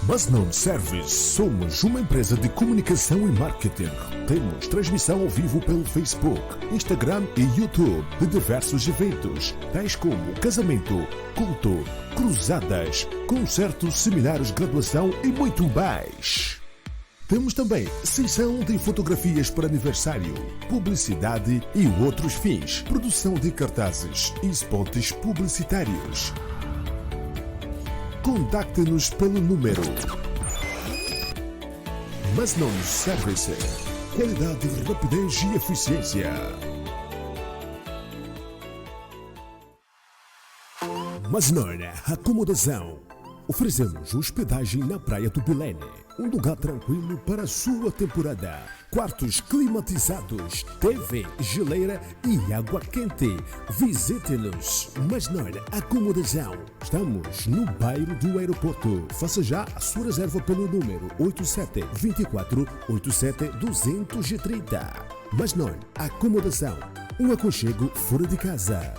Masnon Service. Somos uma empresa de comunicação e marketing. Temos transmissão ao vivo pelo Facebook, Instagram e YouTube de diversos eventos, tais como casamento, culto, cruzadas, concertos, seminários, graduação e muito mais. Temos também sessão de fotografias para aniversário, publicidade e outros fins, produção de cartazes e spots publicitários. Contacte-nos pelo número Masnon Service. Qualidade, rapidez e eficiência. Masnon Acomodação. Oferecemos hospedagem na Praia do Belém, um lugar tranquilo para a sua temporada. Quartos climatizados, TV, geleira e água quente. Visite-nos. Masnon Acomodação. Estamos no bairro do aeroporto. Faça já a sua reserva pelo número 8724-87-230. Masnon Acomodação. Um aconchego fora de casa.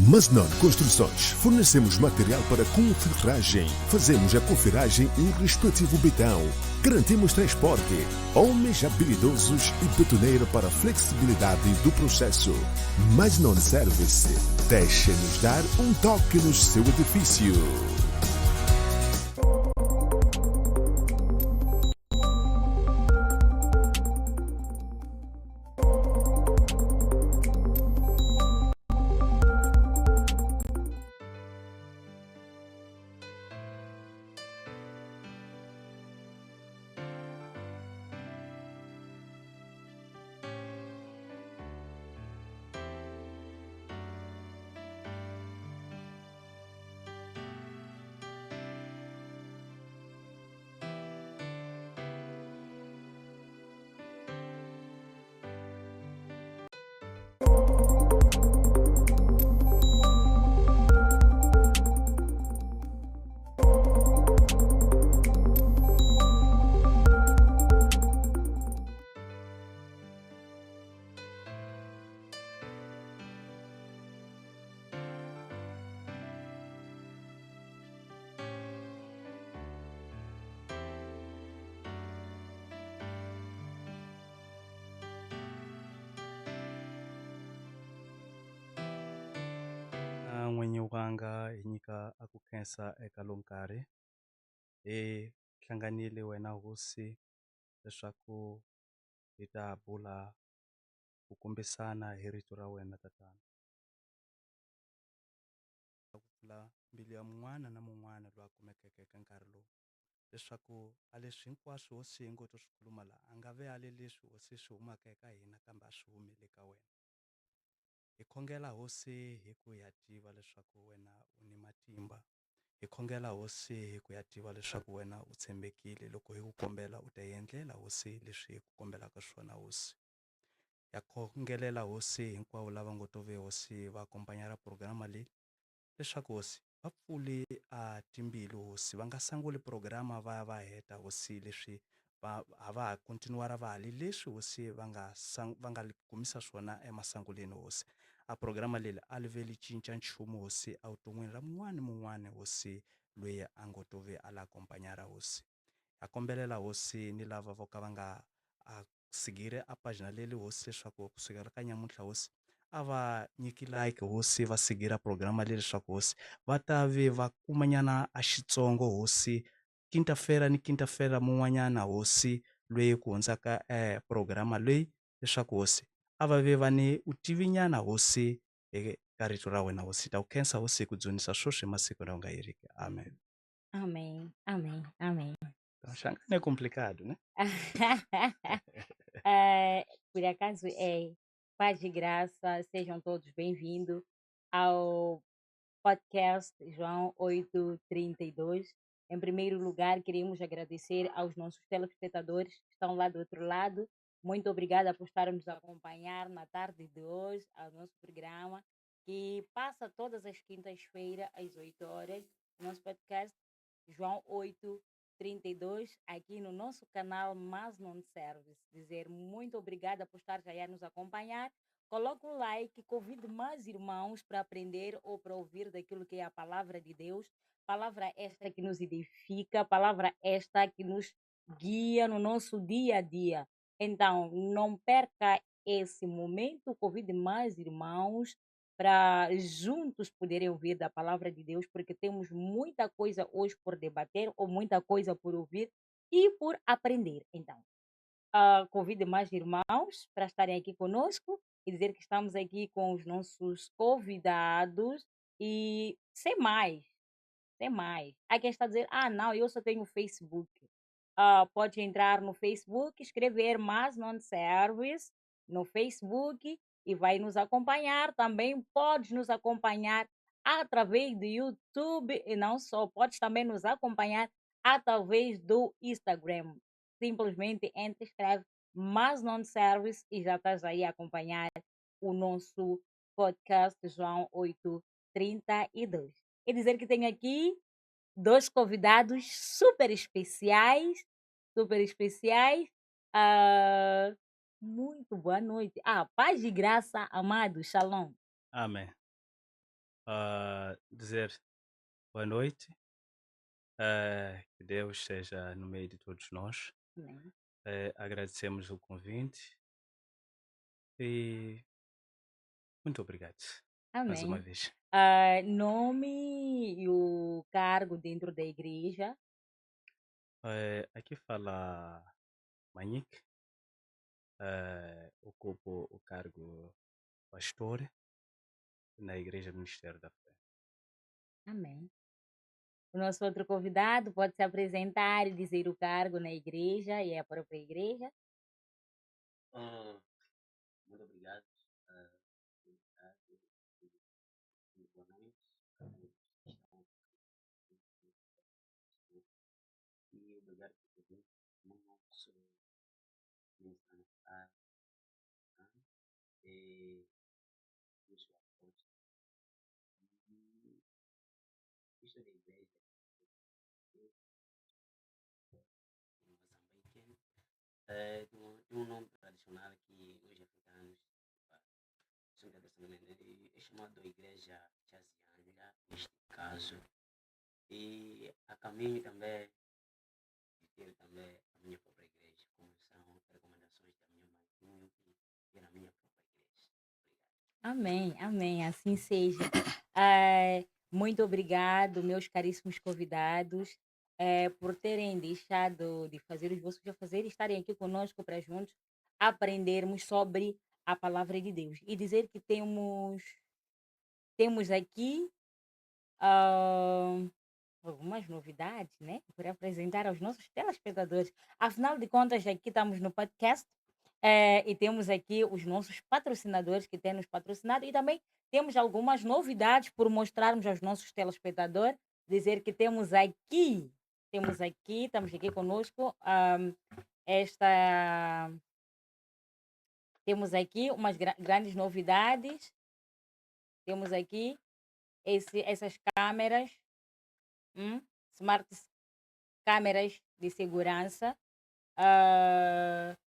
Masnon Construções. Fornecemos material para confirragem. Fazemos a confirragem e respectivo betão. Garantimos transporte. Homens habilidosos e betoneira para a flexibilidade do processo. Masnon Service. Deixe-nos dar um toque no seu edifício. N'winyi wanga hi nyika a ku khensa eka lo nkarhi hi hlanganile wena hosi leswaku hi ta bula ku kombisana hi rito ra wena tatana. Ku pfula mbilu ya mun'wana na mun'wana loyi a kumekeke eka nkarhi lowu leswaku a leswi hinkwaswo hosi hi ngo to swi khuluma laha a nga ve a le leswi hosi swi humaka eka hina kambe a swi humele ka wena. Hi khongela hosi hi ku ya tiva leswaku wena u ni matimba. Hi khongela hosi hi ku ya tiva leswaku wena u tshembekile loko hi ku kombela u ta endlela hosi leswi hi ku kombelaka swona hosi. Ya khongelela hosi hinkwavo lava ngo to ve hosi va akompanyela programa leyi leswaku hosi va pfule a timbilu hosi va nga sanguli programa va ya va heta hosi leswi va ha kontinuara va hali leswi hosi va nga kumisa swona emasanguleni hosi. A programa leyi a liveli cinca nchumu hosi a vuton'wini ra mun'wana hosi loyi a ngo to ve a la akompanyara hosi. Ya kombelela hosi ni lava vo ka va nga a sigire a pagina leyi hosi leswaku kusukela ka nyamuntlha hosi a va nyiki like hosi va sigira programa leyi leswaku hosi va ta ve va kumanyana a Xitsongo hosi kintafera ni kintafera mun'wanyana hosi loyi ku hundzaka programa leyi leswaku hosi a va ve va ni u tivinyana hosi eka rito ra wena hosi ta ku khensa hosi ku dzunisa swoswi hi masiku lawa nga heriki. Amen. Amém, amém, amém. Xangana é complicado, né? Por acaso é paz e graça, sejam todos bem-vindos ao podcast João 8:32. Em primeiro lugar, queremos agradecer aos nossos telespectadores que estão lá do outro lado. Muito obrigada por estarem nos a acompanhar na tarde de hoje, ao nosso programa, que passa todas as quintas-feiras, às 8 horas, o nosso podcast João 8 32 aqui no nosso canal Mas Não Service. Dizer muito obrigada por estar aí a nos acompanhar. Coloque um like, convide mais irmãos para aprender ou para ouvir daquilo que é a palavra de Deus. Palavra esta que nos edifica, palavra esta que nos guia no nosso dia a dia. Então, não perca esse momento, convide mais irmãos para juntos poderem ouvir da palavra de Deus, porque temos muita coisa hoje por debater, ou muita coisa por ouvir e por aprender. Então, convide mais irmãos para estarem aqui conosco e dizer que estamos aqui com os nossos convidados e sem mais. Há quem está a dizer, não, eu só tenho Facebook. Pode entrar no Facebook, escrever Mas Não Service no Facebook e vai nos acompanhar. Também pode nos acompanhar através do YouTube e não só, pode também nos acompanhar através do Instagram. Simplesmente entra, escreve Mas Não Service e já estás aí a acompanhar o nosso podcast João 8:32. Quer dizer que tenho aqui dois convidados super especiais. Ah, muito boa noite. Paz e graça, amado, shalom. Amém. Dizer boa noite, que Deus esteja no meio de todos nós. Amém. Agradecemos o convite e muito obrigado mais uma Amém. vez. Nome e o cargo dentro da igreja. Aqui fala Manique, ocupo o cargo pastor na Igreja Ministério da Fé. Amém. O nosso outro convidado pode se apresentar e dizer o cargo na igreja e a própria igreja. Muito obrigado. Boa noite a todos que estão e obrigado por tudo. No nosso ministério e isso após isto da igreja em Moçambique tem um nome tradicional que os africanos são tradicionalmente é chamado Igreja Chazianga, neste caso, e a caminho também de ter também a minha própria igreja, como são recomendações da minha mãe que ter a minha própria igreja. Obrigado. Amém, amém, assim seja. Ah, muito obrigado, meus caríssimos convidados, por terem deixado de fazer os vossos afazeres e estarem aqui conosco para juntos aprendermos sobre a palavra de Deus. E dizer que temos aqui ah, algumas novidades, né? Para apresentar aos nossos telespectadores. Afinal de contas, aqui estamos no podcast e temos aqui os nossos patrocinadores que têm nos patrocinado e também temos algumas novidades por mostrarmos aos nossos telespectadores, dizer que estamos aqui conosco, esta, temos aqui umas grandes novidades, temos aqui essas câmeras, smart câmeras de segurança.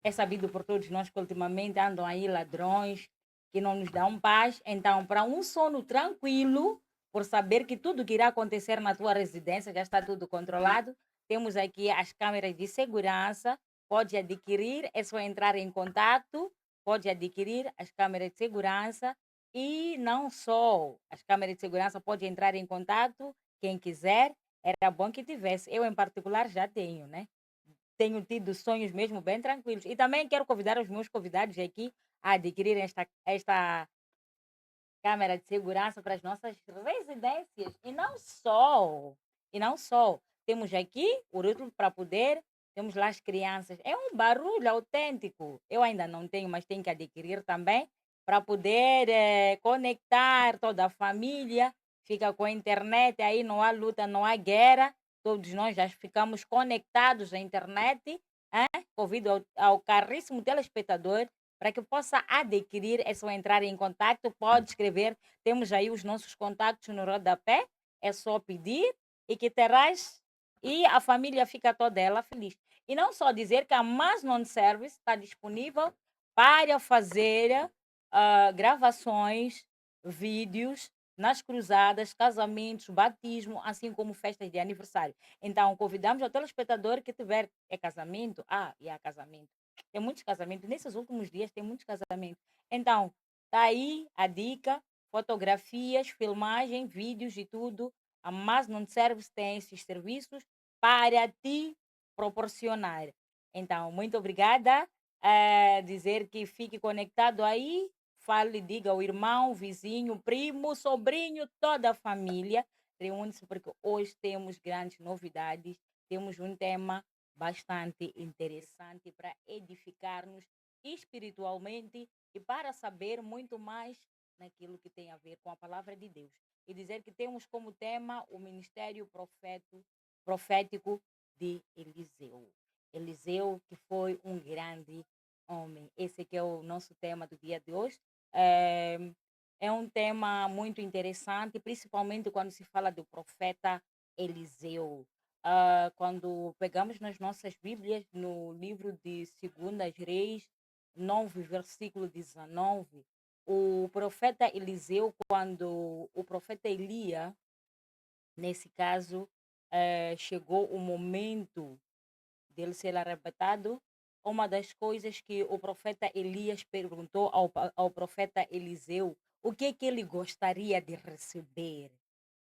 É sabido por todos nós que ultimamente andam aí ladrões que não nos dão paz. Então, para um sono tranquilo, por saber que tudo que irá acontecer na tua residência já está tudo controlado, temos aqui as câmeras de segurança. Pode adquirir, é só entrar em contato, pode adquirir as câmeras de segurança. E não só as câmeras de segurança, pode entrar em contato, quem quiser, era bom que tivesse. Eu, em particular, já tenho, né? Tenho tido sonhos mesmo bem tranquilos. E também quero convidar os meus convidados aqui a adquirirem esta câmera de segurança para as nossas residências. E não só. Temos aqui o rótulo para poder, temos lá as crianças. É um barulho autêntico. Eu ainda não tenho, mas tenho que adquirir também para poder conectar toda a família. Fica com a internet, aí não há luta, não há guerra. Todos nós já ficamos conectados à internet. Convido ao caríssimo telespectador para que possa adquirir, é só entrar em contato, pode escrever, temos aí os nossos contatos no rodapé, é só pedir e que terás e a família fica toda ela feliz. E não só dizer que a Mass Non Service está disponível para fazer gravações, vídeos nas cruzadas, casamentos, batismo, assim como festas de aniversário. Então, convidamos o telespectador que tiver casamento. E há casamento. Tem muitos casamentos. Nesses últimos dias tem muitos casamentos. Então, tá aí a dica: fotografias, filmagem, vídeos e tudo. A Mas Non Service tem esses serviços para te proporcionar. Então, muito obrigada. Dizer que fique conectado aí. Fale, diga ao irmão, vizinho, primo, sobrinho, toda a família. Reúne-se porque hoje temos grandes novidades. Temos um tema bastante interessante para edificar-nos espiritualmente e para saber muito mais naquilo que tem a ver com a palavra de Deus. E dizer que temos como tema o ministério profético de Eliseu. Eliseu, que foi um grande homem. Esse que é o nosso tema do dia de hoje. É um tema muito interessante, principalmente quando se fala do profeta Eliseu. Quando pegamos nas nossas Bíblias, no livro de 2 Reis 9, versículo 19, o profeta Eliseu, quando o profeta Elia, nesse caso, chegou o momento dele ser arrebatado, uma das coisas que o profeta Elias perguntou ao profeta Eliseu, o que que ele gostaria de receber?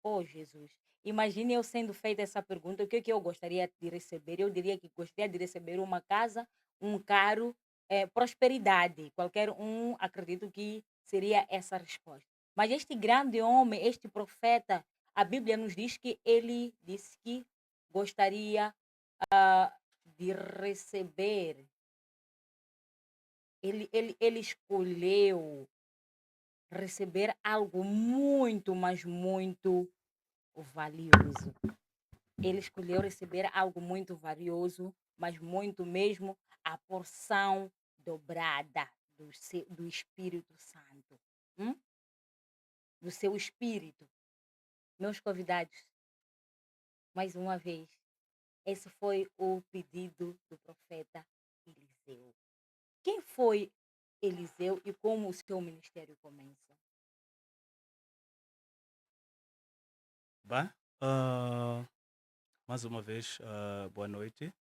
Oh, Jesus. Imagine eu sendo feita essa pergunta, o que que eu gostaria de receber? Eu diria que gostaria de receber uma casa, um carro, prosperidade. Qualquer um, acredito que seria essa a resposta. Mas este grande homem, este profeta, a Bíblia nos diz que ele disse que gostaria de receber. Ele escolheu receber algo muito, mas muito valioso. Ele escolheu receber algo muito valioso, mas muito mesmo, a porção dobrada do Espírito Santo. Do seu Espírito. Meus convidados, mais uma vez, esse foi o pedido do profeta Eliseu. Quem foi Eliseu e como o seu ministério começa? Bem, mais uma vez, boa noite.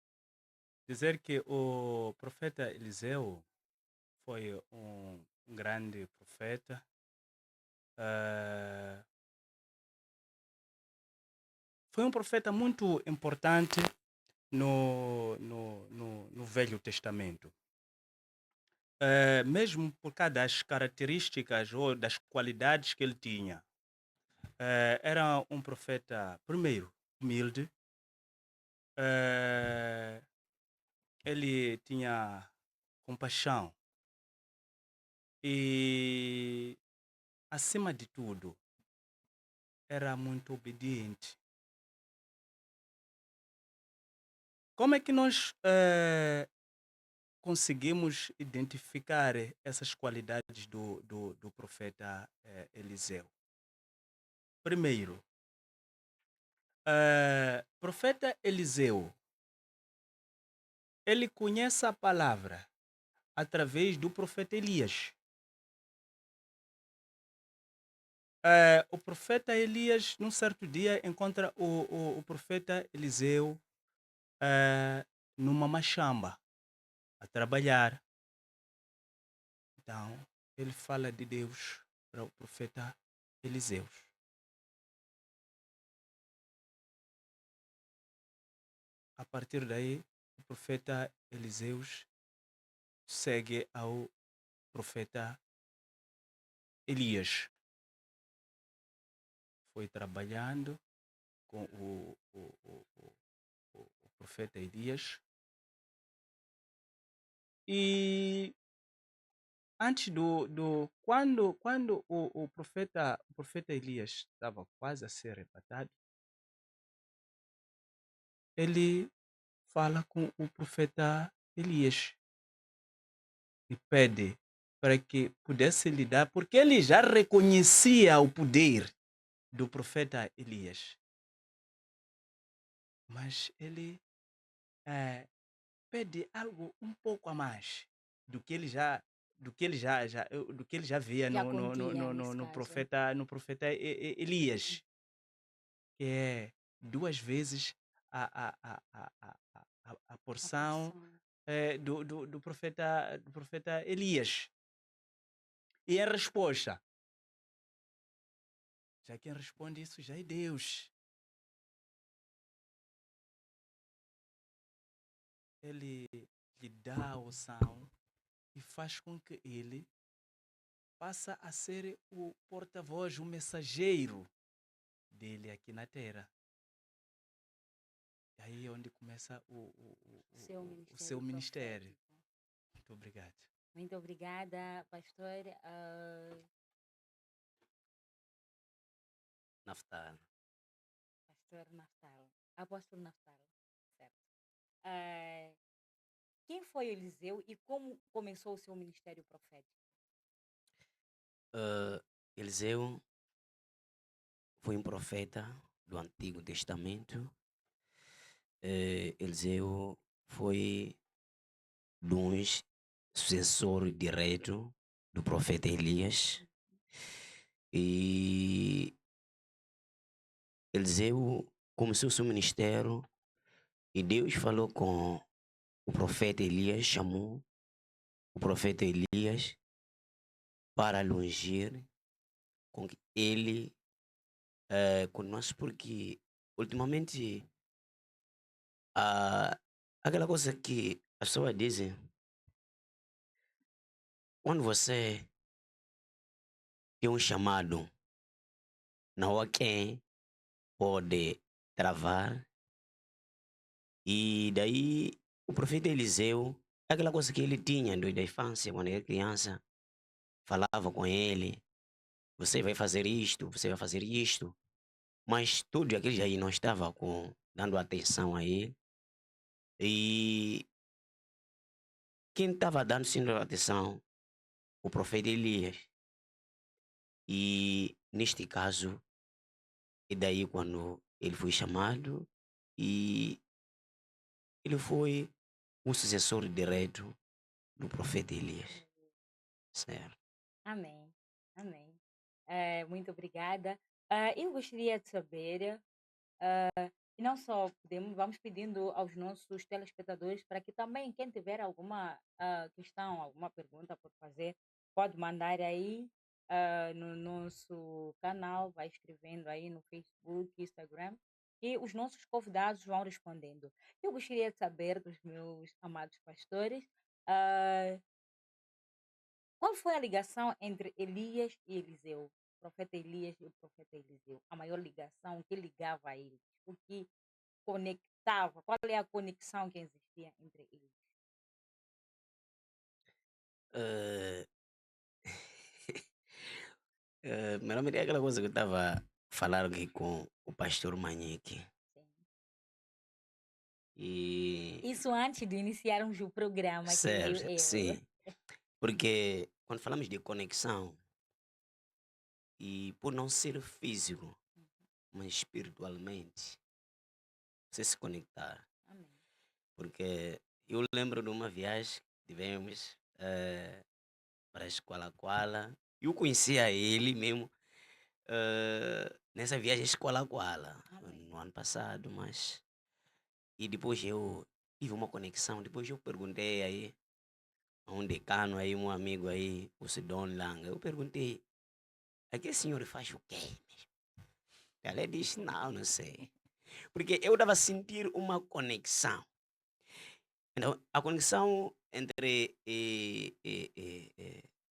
Dizer que o profeta Eliseu foi um grande profeta. Foi um profeta muito importante no Velho Testamento. Mesmo por causa das características ou das qualidades que ele tinha. Era um profeta, primeiro, humilde. Ele tinha compaixão. E, acima de tudo, era muito obediente. Como é que nós conseguimos identificar essas qualidades do profeta Eliseu? Primeiro, profeta Eliseu, ele conhece a palavra através do profeta Elias. O profeta Elias, num certo dia, encontra o profeta Eliseu numa machamba, a trabalhar. Então, ele fala de Deus para o profeta Eliseu. A partir daí, o profeta Eliseu segue ao profeta Elias. Foi trabalhando com o profeta Elias. E antes quando o profeta Elias estava quase a ser arrebatado, ele fala com o profeta Elias e pede para que pudesse lhe dar, porque ele já reconhecia o poder do profeta Elias. mas ele pede algo um pouco a mais do que ele já do que ele já via Já continha, nesse caso. no profeta Elias, que é 2 vezes a A porção porção. do profeta Elias. E a resposta, já quem responde isso já é Deus. Ele lhe dá a opção e faz com que ele passa a ser o porta-voz, o mensageiro dele aqui na terra. E aí é onde começa Seu o seu ministério. profético. Muito obrigado. Muito obrigada, pastor. Naftali. Pastor Naftali. Apóstolo Naftali. Certo. Ah, quem foi Eliseu e como começou o seu ministério profético? Eliseu foi um profeta do Antigo Testamento. Eliseu foi um sucessor direto do profeta Elias. E Eliseu começou seu ministério e Deus falou com o profeta Elias, chamou o profeta Elias para lhe ungir com que ele continuasse, porque ultimamente aquela coisa que as pessoas dizem, quando você tem um chamado, não há quem pode travar. E daí o profeta Eliseu, aquela coisa que ele tinha desde a infância, quando era criança, falava com ele, você vai fazer isto, você vai fazer isto. Mas tudo aquilo aí não estava dando atenção a ele. E quem estava dando sim atenção, o profeta Elias. E neste caso, e daí quando ele foi chamado, e ele foi um sucessor direto do profeta Elias. Certo. Amém. Amém. Muito obrigada. Eu gostaria de saber, e não só vamos pedindo aos nossos telespectadores para que também, quem tiver alguma questão, alguma pergunta por fazer, pode mandar aí no nosso canal, vai escrevendo aí no Facebook, Instagram, e os nossos convidados vão respondendo. Eu gostaria de saber dos meus amados pastores, ah, qual foi a ligação entre Elias e Eliseu? O profeta Elias e o profeta Eliseu. A maior ligação que ligava a eles. O que conectava? Qual é a conexão que existia entre eles? Eh, Primeiramente, é aquela coisa que eu estava a falar aqui com o pastor Manique. Sim. E Isso antes de iniciarmos o programa, creio certo, eu. sim, porque quando falamos de conexão, e por não ser físico, mas espiritualmente, você se conectar. Amém. Porque eu lembro de uma viagem que tivemos para a Escola Kuala. Eu conhecia ele mesmo nessa viagem à Escola Kuala, Amém. no ano passado, mas. E depois eu tive uma conexão. Depois eu perguntei aí a um decano aí, um amigo aí, o Sidon Lang. Eu perguntei, aquele senhor faz o quê mesmo? Ela disse, não, não sei. Porque eu estava a sentir uma conexão. Então, a conexão entre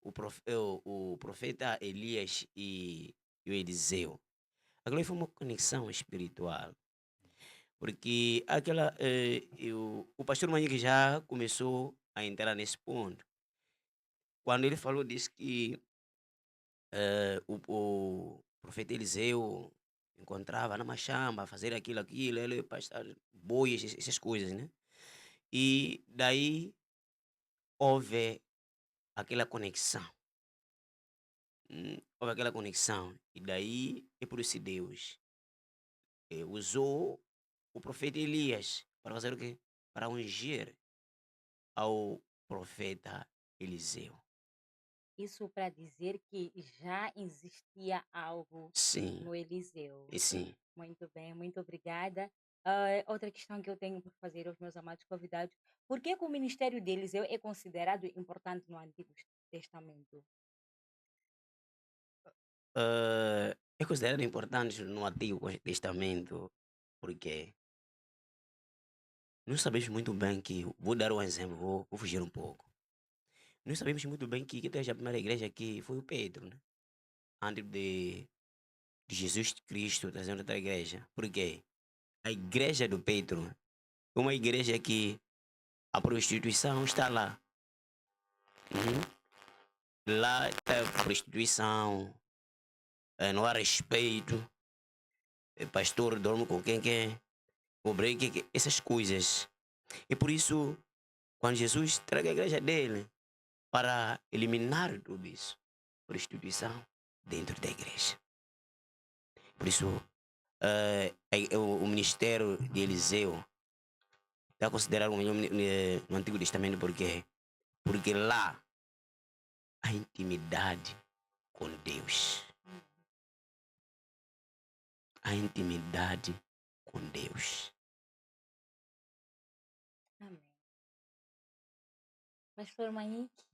o profeta Elias e o Eliseu, aquilo foi uma conexão espiritual. Porque o pastor Manique já começou a entrar nesse ponto. Quando ele falou, disse que o profeta Eliseu encontrava na machamba, fazer aquilo, ele pastar bois, essas coisas, né? E daí houve aquela conexão. Houve aquela conexão. E daí é por isso Deus usou o profeta Elias para fazer o quê? Para ungir ao profeta Eliseu. Isso para dizer que já existia algo Sim, no Eliseu. e sim. Muito bem, muito obrigada. Outra questão que eu tenho por fazer aos meus amados convidados: por que que o ministério de Eliseu é considerado importante no Antigo Testamento? É considerado importante no Antigo Testamento porque nós sabemos muito bem que, vou dar um exemplo, vou fugir um pouco. Nós sabemos muito bem que quem teve a primeira igreja aqui foi o Pedro, né? Antes de Jesus Cristo trazendo outra igreja. Por quê? A igreja do Pedro é uma igreja que a prostituição está lá. Lá é prostituição, não há respeito, pastor dorme com quem quer, obreiro, essas coisas. E por isso, quando Jesus traga a igreja dele para eliminar tudo isso, prostituição dentro da igreja. Por isso, o ministério de Eliseu está considerado o melhor no Antigo Testamento porque lá a intimidade com Deus. A intimidade com Deus. Amém. Pastor Manique?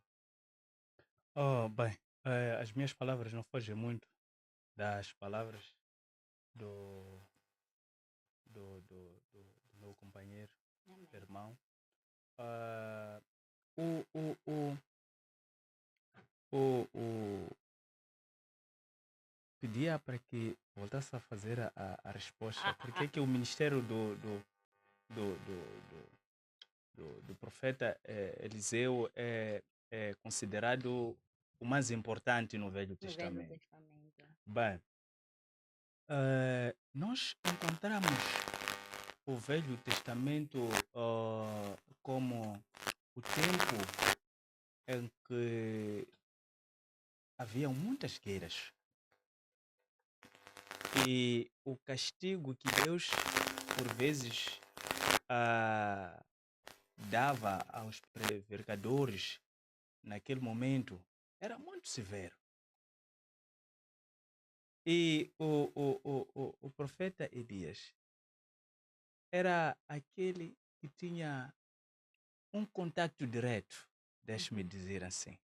Oh, bem, as minhas palavras não fogem muito das palavras do, do meu companheiro, Amém. irmão. Ah, o, o, o, o pedia para que voltasse a fazer a resposta. Por que que o ministério do, do, do profeta Eliseu é considerado o mais importante no Velho No Velho Testamento? Testamento. Bem, nós encontramos o Velho Testamento como o tempo em que haviam muitas guerras. E o castigo que Deus, por vezes, dava aos prevaricadores naquele momento era muito severo. E o profeta Elias era aquele que tinha um contato direto, deixe-me dizer assim.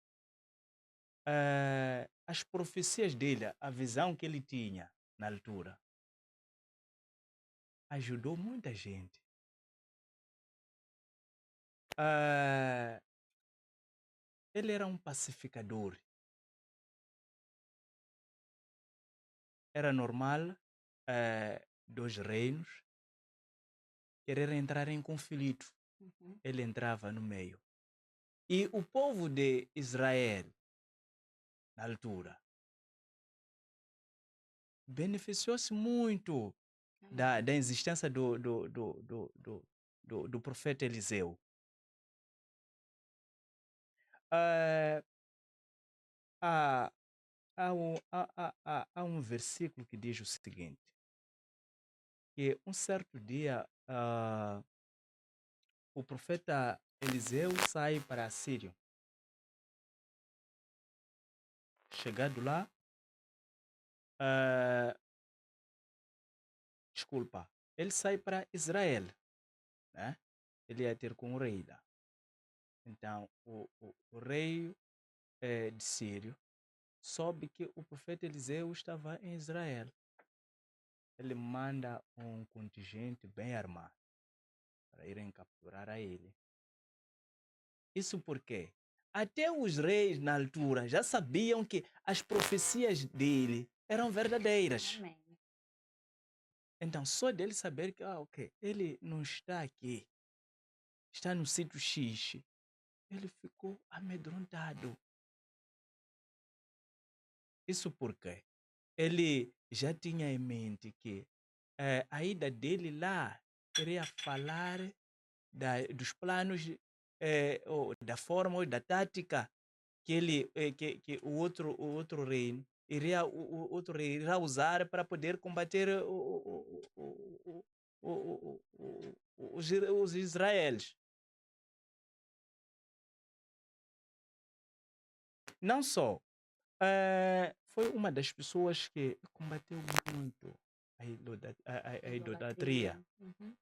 As profecias dele, a visão que ele tinha na altura, ajudou muita gente. Ele era um pacificador. Era normal dos reinos querer entrar em conflito. Uhum. Ele entrava no meio. E o povo de Israel, na altura, beneficiou-se muito da existência do profeta Eliseu. Há um versículo que diz o seguinte, que um certo dia o profeta Eliseu sai para a Síria. Chegado lá, ele sai para Israel, né? Ele ia ter com o rei lá. Então, o rei de Sírio soube que o profeta Eliseu estava em Israel. Ele manda um contingente bem armado para irem capturar a ele. Isso porque até os reis na altura já sabiam que as profecias dele eram verdadeiras. Amém. Então, só dele saber que, ele não está aqui, está no sítio X, ele ficou amedrontado. Isso porque ele já tinha em mente que a ida dele lá iria falar dos planos, ou da forma ou da tática que que o outro rei iria, o outro rei irá usar para poder combater os Israelis. Não só, foi uma das pessoas que combateu muito a idolatria. Uhum.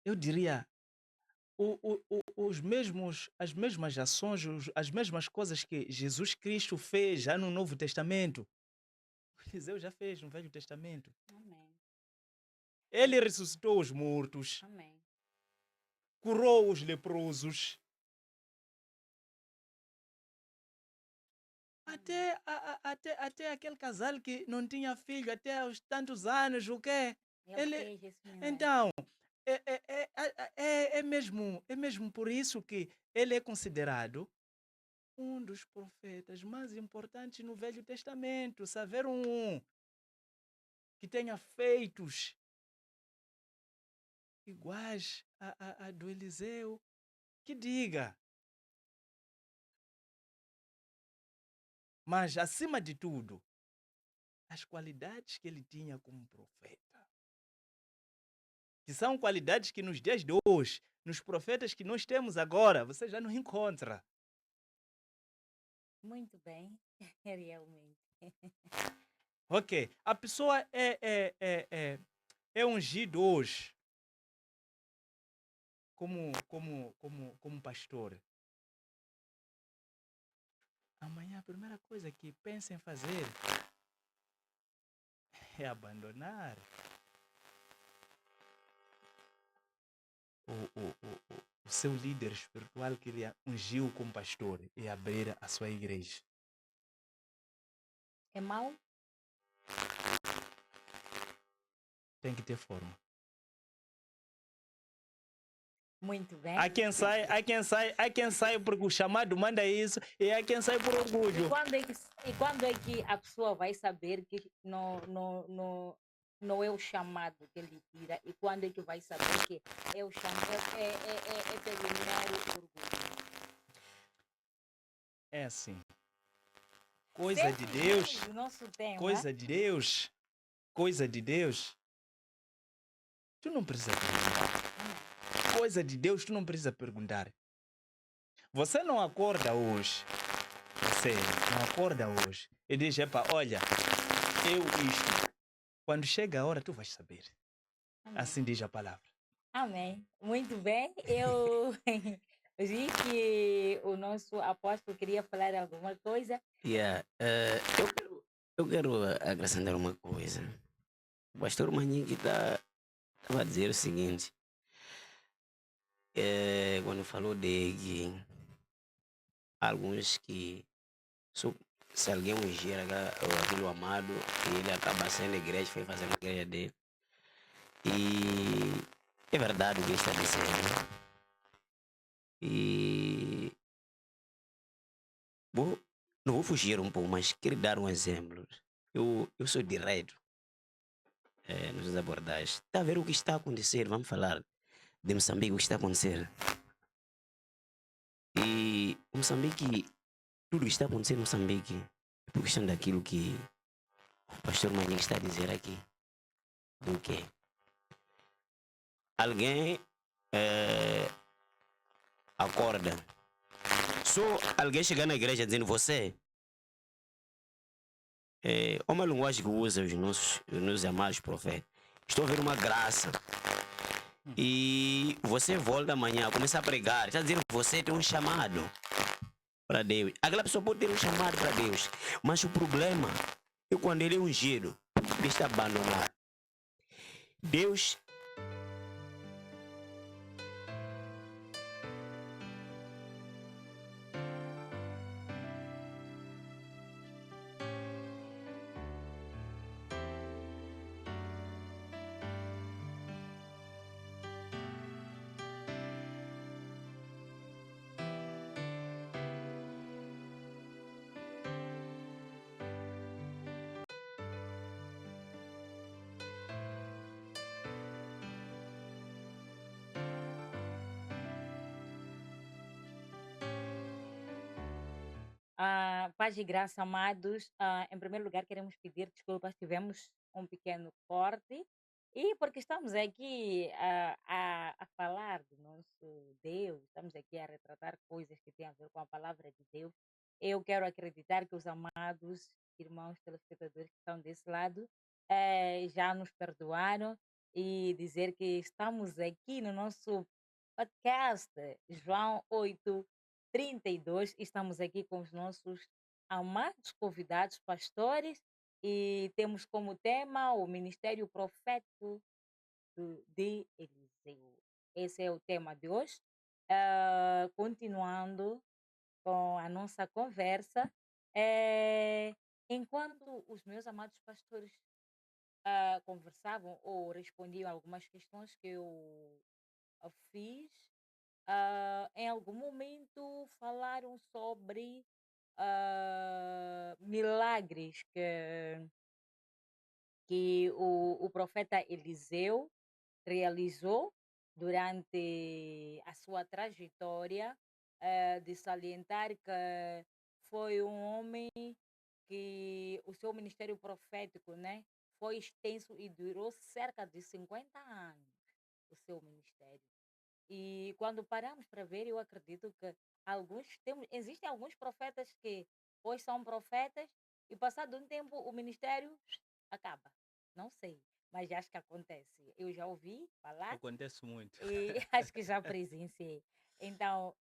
Eu diria, as mesmas ações, as mesmas coisas que Jesus Cristo fez já no Novo Testamento, Eliseu já fez no Velho Testamento. Amém. Ele ressuscitou os mortos, Amém. curou os leprosos. Até aquele casal que não tinha filho até aos tantos anos, o quê? Ele fez esse milagre. Então, é mesmo por isso que ele é considerado um dos profetas mais importantes no Velho Testamento. Se haver um que tenha feitos iguais a do Eliseu, que diga. Mas, acima de tudo, as qualidades que ele tinha como profeta, que são qualidades que nos dias de hoje, nos profetas que nós temos agora, você já não encontra. Muito bem, realmente. Ok, a pessoa é ungida hoje como pastor. Amanhã a primeira coisa que pensa em fazer é abandonar o seu líder espiritual que ele ungiu como pastor e abrir a sua igreja. É mau? Tem que ter forma. Muito bem. Há quem sai porque o chamado manda isso e há quem sai por orgulho. E quando é que a pessoa vai saber que não é o chamado que ele tira? E quando é que vai saber que é o chamado? É pelo não orgulho. É assim. Coisa de Deus. O nosso tema. Coisa de Deus. Tu não precisa perguntar. Coisa de Deus, tu não precisa perguntar. Você não acorda hoje. Você não acorda hoje e diz, epa, olha, eu isto. Quando chega a hora, tu vais saber. Amém. Assim diz a palavra. Amém. Muito bem. Eu vi que o nosso apóstolo queria falar alguma coisa. Eu quero acrescentar uma coisa. O pastor Manhingue estava a dizer o seguinte. Quando falou de que alguns que se alguém ungir aquilo amado, ele acaba sendo igreja, foi fazer a igreja dele. E é verdade o que ele está dizendo. E não vou fugir um pouco, mas quero dar um exemplo. Eu sou direito nas abordagens. Está a ver o que está a acontecer? Vamos falar de Moçambique, o que está a acontecer. E Moçambique, tudo que está a acontecer em Moçambique é por questão daquilo que o pastor Manhingue está a dizer aqui. O quê? Alguém acorda. Só alguém chegar na igreja dizendo você. É uma linguagem que usa os nossos amados profetas. Estou a ver uma graça. E você volta amanhã, começa a pregar. Está dizendo que você tem um chamado para Deus. Aquela pessoa pode ter um chamado para Deus. Mas o problema é quando ele é ungido, ele está abandonado. Deus. Paz e graça, amados. Em primeiro lugar, queremos pedir desculpas, tivemos um pequeno corte. E porque estamos aqui a falar do nosso Deus, estamos aqui a retratar coisas que têm a ver com a palavra de Deus. Eu quero acreditar que os amados irmãos telespectadores que estão desse lado já nos perdoaram e dizer que estamos aqui no nosso podcast João 8:32. Estamos aqui com os nossos amados convidados pastores e temos como tema o ministério profético de Eliseu. Esse é o tema de hoje. Continuando com a nossa conversa, enquanto os meus amados pastores conversavam ou respondiam algumas questões que eu fiz, em algum momento falaram sobre milagres que o profeta Eliseu realizou durante a sua trajetória, de salientar que foi um homem que o seu ministério profético, né, foi extenso e durou cerca de 50 anos, o seu ministério. E quando paramos para ver, eu acredito que existem alguns profetas que hoje são profetas e passado um tempo o ministério acaba. Não sei, mas acho que acontece. Eu já ouvi falar Acontece muito. e acho que já presenciei. Então,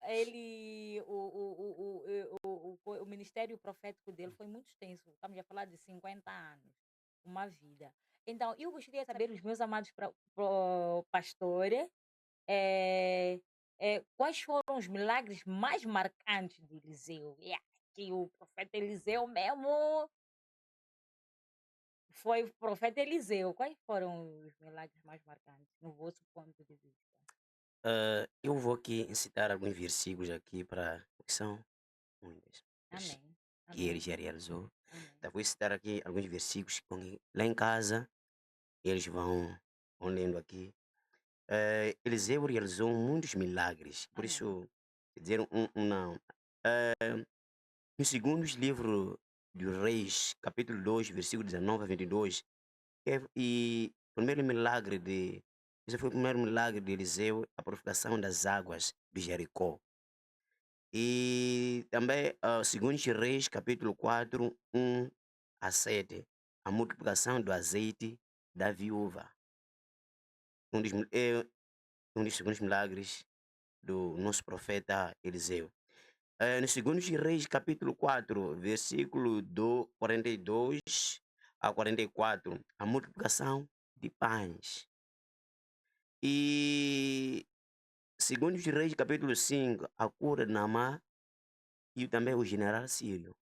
o ministério profético dele foi muito extenso. Estamos a falar de 50 anos, uma vida. Então, eu gostaria de saber, os meus amados pastores, eh, quais foram os milagres mais marcantes de Eliseu? Que o profeta Eliseu mesmo foi o profeta Eliseu. Quais foram os milagres mais marcantes, no vosso ponto de vista? Eu vou aqui citar alguns versículos aqui para que são muitos Amém. que ele Amém. já realizou. Amém. Então, vou citar aqui alguns versículos que lá em casa eles vão lendo aqui. Eliseu realizou muitos milagres, por Amém. isso, quer dizer, não. No segundo livro dos Reis, capítulo 2, versículo 19 a 22, e o primeiro milagre esse foi o primeiro milagre de Eliseu, a purificação das águas de Jericó. E também, segundo Reis, capítulo 4, 1 a 7, a multiplicação do azeite da viúva. Um dos segundos milagres do nosso profeta Eliseu. No segundo Reis, capítulo 4, versículo 42 a 44, a multiplicação de pães. E segundo Reis, capítulo 5, a cura de Naamã e também o general Sírio.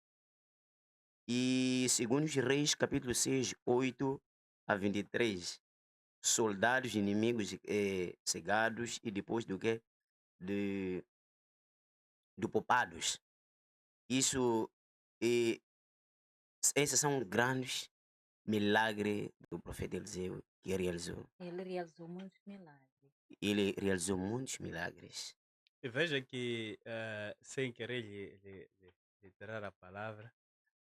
E segundo Reis, capítulo 6, 8 a 23, soldados inimigos cegados e depois do que? Do poupados. Isso, esses são grandes milagres do profeta Eliseu que realizou. Ele realizou muitos milagres. Ele realizou muitos milagres. E veja que, sem querer lhe tirar a palavra,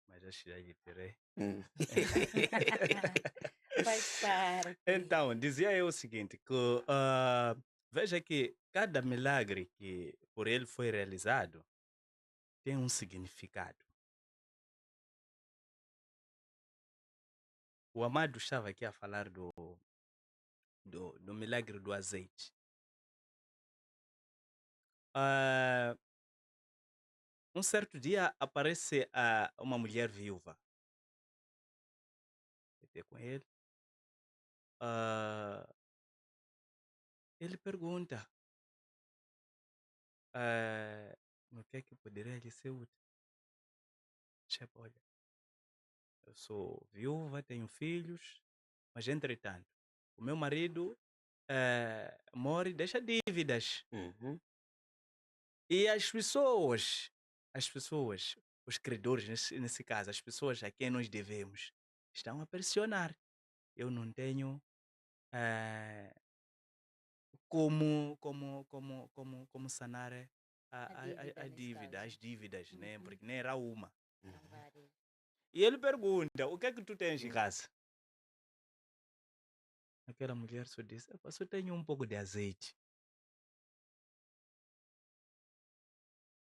mas acho que já lhe tirei. Faz parte. Então, dizia eu o seguinte, que veja que cada milagre que por ele foi realizado tem um significado. O amado estava aqui a falar do milagre do azeite. Um certo dia aparece uma mulher viúva. Foi com ele. Ele pergunta no que é que poderia lhe ser útil. Chefe, olha, eu sou viúva, tenho filhos, mas entretanto, o meu marido morre e deixa dívidas. Uhum. E as pessoas, os credores, nesse caso, as pessoas a quem nós devemos, estão a pressionar. Eu não tenho como sanar A dívida, a nesse dívida, caso. as dívidas, né? Uhum. Porque nem era uma. São várias. E ele pergunta, o que é que tu tens em casa? Aquela mulher só disse, "Epá, só tenho um pouco de azeite."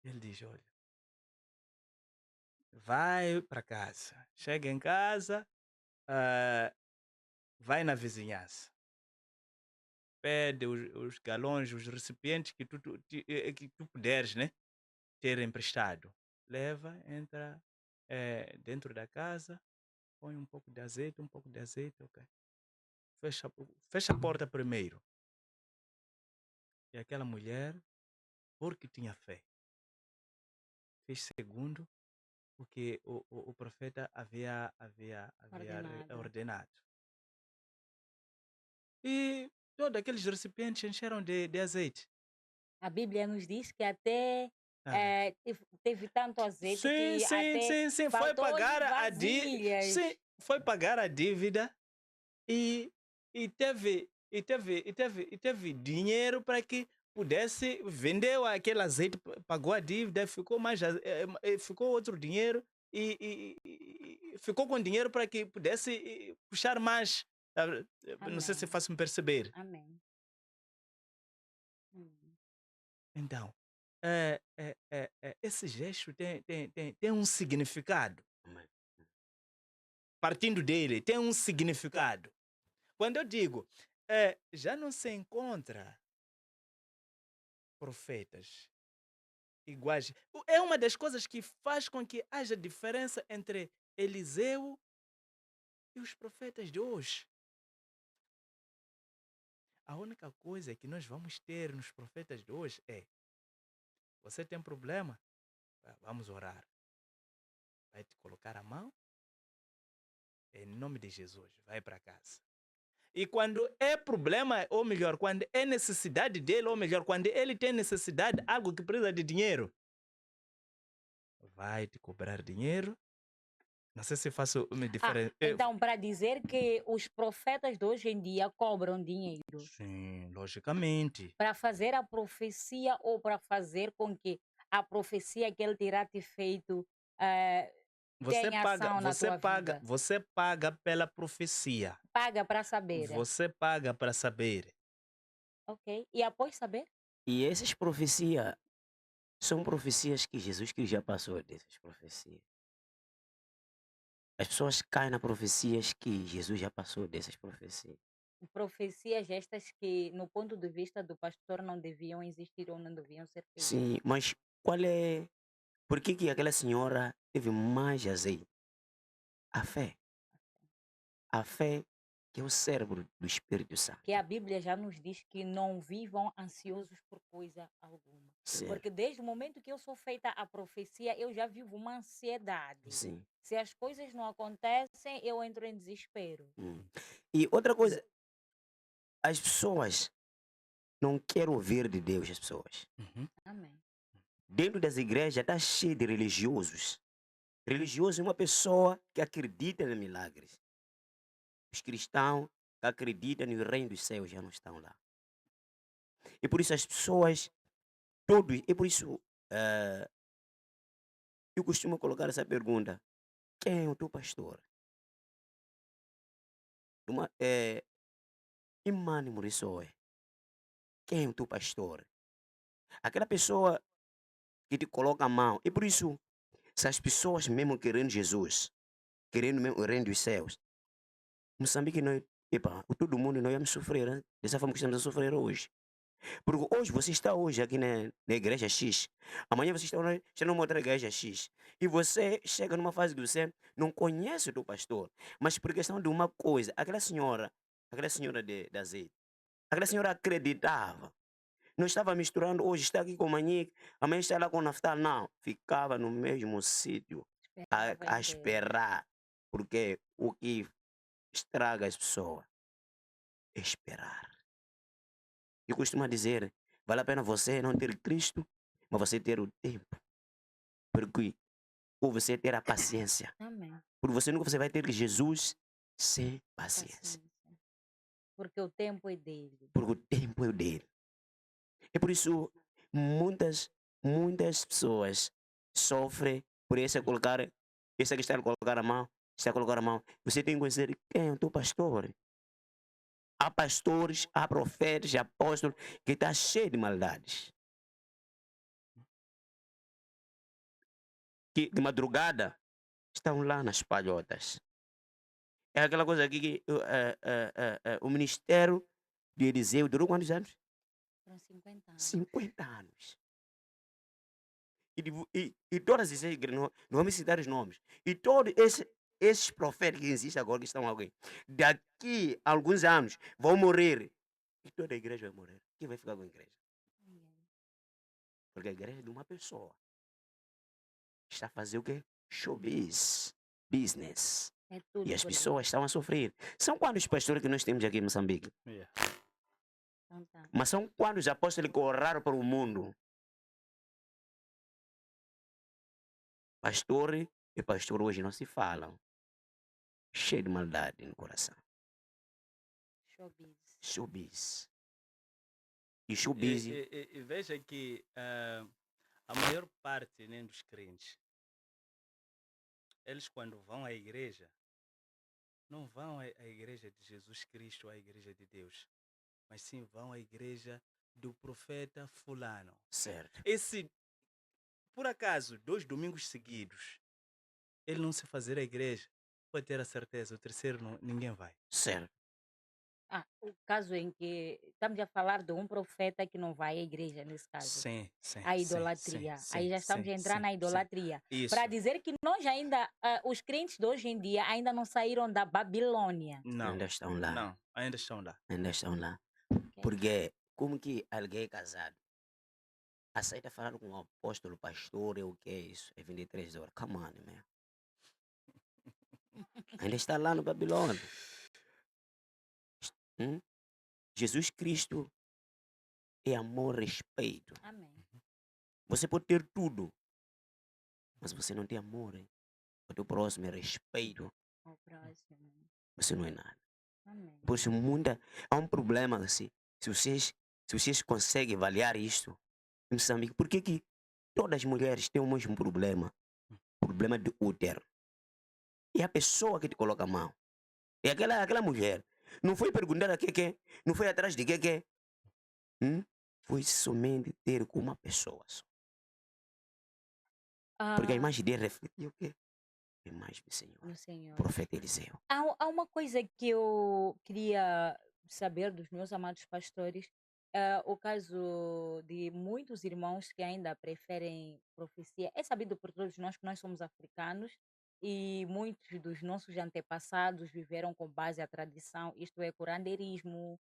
Ele diz, olha, vai para casa. Chega em casa, ah, vai na vizinhança. Pede os galões, os recipientes que que tu puderes, né, ter emprestado. Leva, entra dentro da casa, põe um pouco de azeite, ok. Fecha a porta primeiro. E aquela mulher, porque tinha fé, fez segundo o que o profeta havia Ordenado. ordenado. E todos aqueles recipientes encheram de azeite. A Bíblia nos diz que até Ah, teve tanto azeite sim, que sim, até sim, sim. Foi faltou de pagar a dívida. vasilhas. Sim, foi pagar a dívida e teve dinheiro para que pudesse vendeu aquele azeite, pagou a dívida, ficou ficou outro dinheiro e ficou com dinheiro para que pudesse puxar mais. Tá? Não sei se Amém. faço-me perceber. Amém. Então, esse gesto tem um significado. Amém. Partindo dele, tem um significado. Quando eu digo, já não se encontra profetas iguais. É uma das coisas que faz com que haja diferença entre Eliseu e os profetas de hoje. A única coisa que nós vamos ter nos profetas de hoje é: você tem problema? Vamos orar. Vai te colocar a mão? Em nome de Jesus, vai para casa. E quando é problema, ou melhor, quando é necessidade dele, ou melhor, quando ele tem necessidade, algo que precisa de dinheiro, vai te cobrar dinheiro. Não sei se faço uma diferença. Então, para dizer que os profetas de hoje em dia cobram dinheiro Sim, logicamente. para fazer a profecia ou para fazer com que a profecia que ele terá te feito Você tenha paga, ação na tua vida. você paga pela profecia. Paga para saber. Você paga para saber. Ok. E após saber? E essas profecias são profecias que Jesus Cristo já passou dessas profecias. As pessoas caem nas profecias que Jesus já passou dessas profecias. Profecias estas que, no ponto de vista do pastor, não deviam existir ou não deviam ser feitas. Sim, mas qual é. Por que aquela senhora teve mais azeite? A fé. A fé que é o cérebro do Espírito Santo. Que a Bíblia já nos diz que não vivam ansiosos por coisa alguma. Certo. Porque desde o momento que eu sou feita a profecia, eu já vivo uma ansiedade. Sim. Se as coisas não acontecem, eu entro em desespero. E outra coisa, as pessoas não querem ouvir de Deus, as pessoas. Amém. Dentro das igrejas está cheio de religiosos. Religioso é uma pessoa que acredita em milagres. Os cristãos que acreditam no reino dos céus já não estão lá. E por isso as pessoas, todos, e por isso eu costumo colocar essa pergunta: quem é o teu pastor? Imani Murisoe, quem é o teu pastor? Aquela pessoa que te coloca a mão. E por isso, se as pessoas mesmo querendo Jesus, querendo mesmo o reino dos céus, Moçambique não, todo mundo não íamos sofrer, né? Dessa forma que estamos a sofrer hoje. Porque hoje você está hoje aqui na igreja X, amanhã você está numa outra igreja X, e você chega numa fase que você não conhece o teu pastor, mas por questão de uma coisa, aquela senhora de azeite, aquela senhora acreditava, não estava misturando, hoje está aqui com o Manique, amanhã está lá com o Naftal, não, ficava no mesmo sítio a esperar, porque o que estraga as pessoas é esperar. Eu costumo dizer, vale a pena você não ter Cristo, mas você ter o tempo. Porque, ou você ter a paciência. Amém. Porque você nunca vai ter Jesus sem paciência. Porque o tempo é dele. Porque o tempo é dele. E por isso, muitas pessoas sofrem por esse colocar Esse aqui está a colocar a mão, está a colocar a mão. Você tem que conhecer quem é o teu pastor. Há pastores, há profetas, há apóstolos que está cheio de maldades. Que de madrugada estão lá nas palhotas. É aquela coisa aqui que o ministério de Eliseu durou quantos anos? Foram 50 anos. 50 anos. E todas essas igrejas, não vamos citar os nomes, e todos esses profetas que existem agora, que estão alguém, daqui a alguns anos vão morrer. E toda a igreja vai morrer. Quem vai ficar com a igreja? Porque a igreja é de uma pessoa. Está a fazer o quê? Showbiz. Business. É tudo E as por aí. pessoas estão a sofrer. São quantos pastores que nós temos aqui em Moçambique? Yeah. Então tá. Mas são quantos apóstolos que oraram para o mundo? Pastor e pastor hoje não se falam. Cheio de maldade no coração. Showbiz. Showbiz. E showbiz. E veja que a maior parte, né, dos crentes, eles quando vão à igreja, não vão à igreja de Jesus Cristo, à igreja de Deus, mas sim vão à igreja do profeta fulano. Certo. Esse, por acaso, 2 domingos seguidos, ele não se fazer a igreja, pode ter a certeza, o terceiro ninguém vai. Certo. O caso em que estamos a falar de um profeta que não vai à igreja, nesse caso. Sim. A idolatria. Aí já estamos a entrar na sim. idolatria. Isso. Para dizer que nós ainda, os crentes de hoje em dia ainda não saíram da Babilônia. Não, Ainda estão lá. não, ainda estão lá. Ainda estão lá. Ok? Porque como que alguém casado aceita falar com um apóstolo, pastor, é o que é isso? É 23 horas. Come on, man. Ainda está lá no Babilônia. Jesus Cristo é amor, respeito. Amém. Você pode ter tudo, mas você não tem amor. O teu próximo é respeito. Ao próximo. Você não é nada. Amém. Por isso, há um problema assim. Se vocês conseguem avaliar isto em Moçambique, por que todas as mulheres têm o mesmo problema? Problema de útero. E a pessoa que te coloca a mão. E aquela mulher. Não foi perguntar a que, não foi atrás de que. Foi somente ter com uma pessoa só. Porque a imagem dele reflete o quê? A imagem do Senhor. No Senhor. Profeta Eliseu. Há uma coisa que eu queria saber dos meus amados pastores. O caso de muitos irmãos que ainda preferem profecia. É sabido por todos nós que nós somos africanos e muitos dos nossos antepassados viveram com base à tradição, isto é, curandeirismo,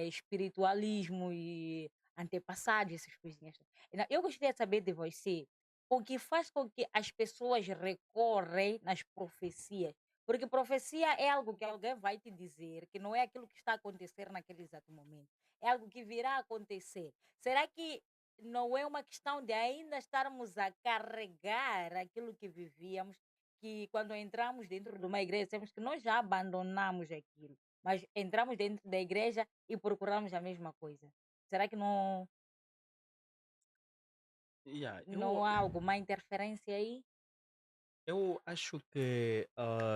espiritualismo e antepassados, essas coisinhas. Então, eu gostaria de saber de você o que faz com que as pessoas recorrem nas profecias. Porque profecia é algo que alguém vai te dizer, que não é aquilo que está a acontecer naquele exato momento. É algo que virá a acontecer. Será que não é uma questão de ainda estarmos a carregar aquilo que vivíamos, que quando entramos dentro de uma igreja, temos que nós já abandonamos aquilo, mas entramos dentro da igreja e procuramos a mesma coisa. Será que não, Yeah, não há alguma interferência aí? eu acho que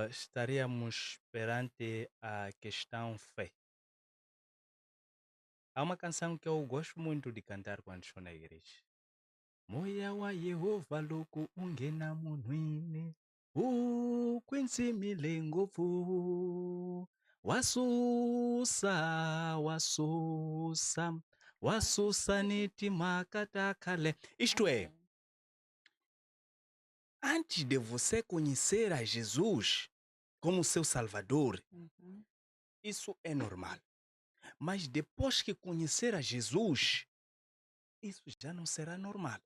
estaríamos perante a questão fé. Há uma canção que eu gosto muito de cantar quando estou na igreja. Moya wa Yehova loko ungena munwini ukwinsimile ngovu wasusa niti makatakale. Isto é, Amém. antes de você conhecer a Jesus como seu Salvador, Uhum. isso é normal. Mas depois que conhecer a Jesus, isso já não será normal.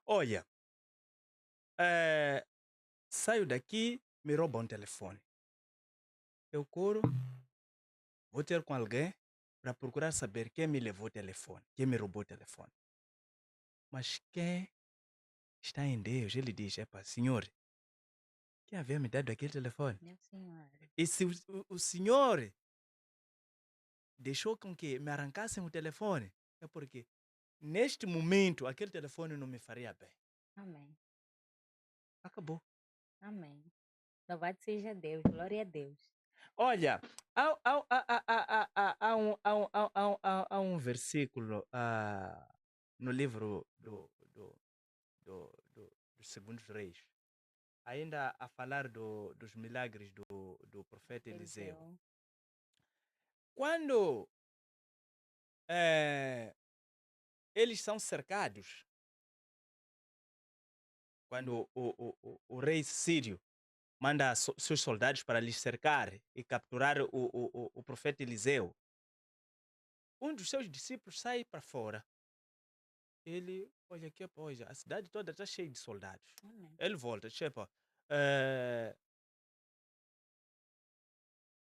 Olha, saio daqui, me roubam um telefone. Eu corro, vou ter com alguém para procurar saber quem me levou o telefone, quem me roubou o telefone. Mas quem está em Deus, ele diz, epa, Senhor, quem havia me dado aquele telefone? Meu Senhor. E se o Senhor deixou com que me arrancassem o telefone, é porque neste momento aquele telefone não me faria bem. Amém. Acabou. Amém. Louvado seja Deus, glória a Deus. Olha, há um versículo no livro dos Segundos Reis, ainda a falar dos milagres do profeta Eliseu. Eliseu. Quando eles são cercados, quando o rei sírio manda seus soldados para lhes cercar e capturar o profeta Eliseu, um dos seus discípulos sai para fora. Ele, olha aqui, pois, a cidade toda está cheia de soldados. Amém. Ele volta, chepa,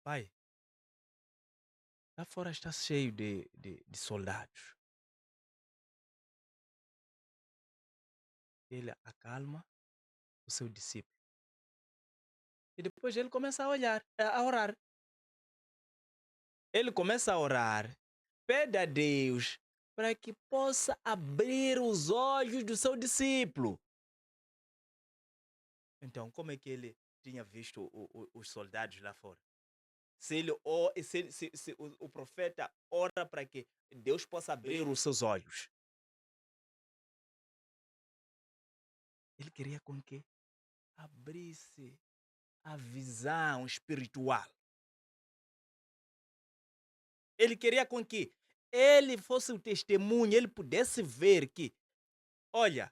pai, lá fora está cheio de soldados. Ele acalma o seu discípulo. E depois ele começa a orar. Ele começa a orar, pede a Deus para que possa abrir os olhos do seu discípulo. Então, como é que ele tinha visto os soldados lá fora? Se o profeta ora para que Deus possa abrir os seus olhos, ele queria com que abrisse a visão espiritual. Ele queria com que ele fosse o testemunho, ele pudesse ver que, olha,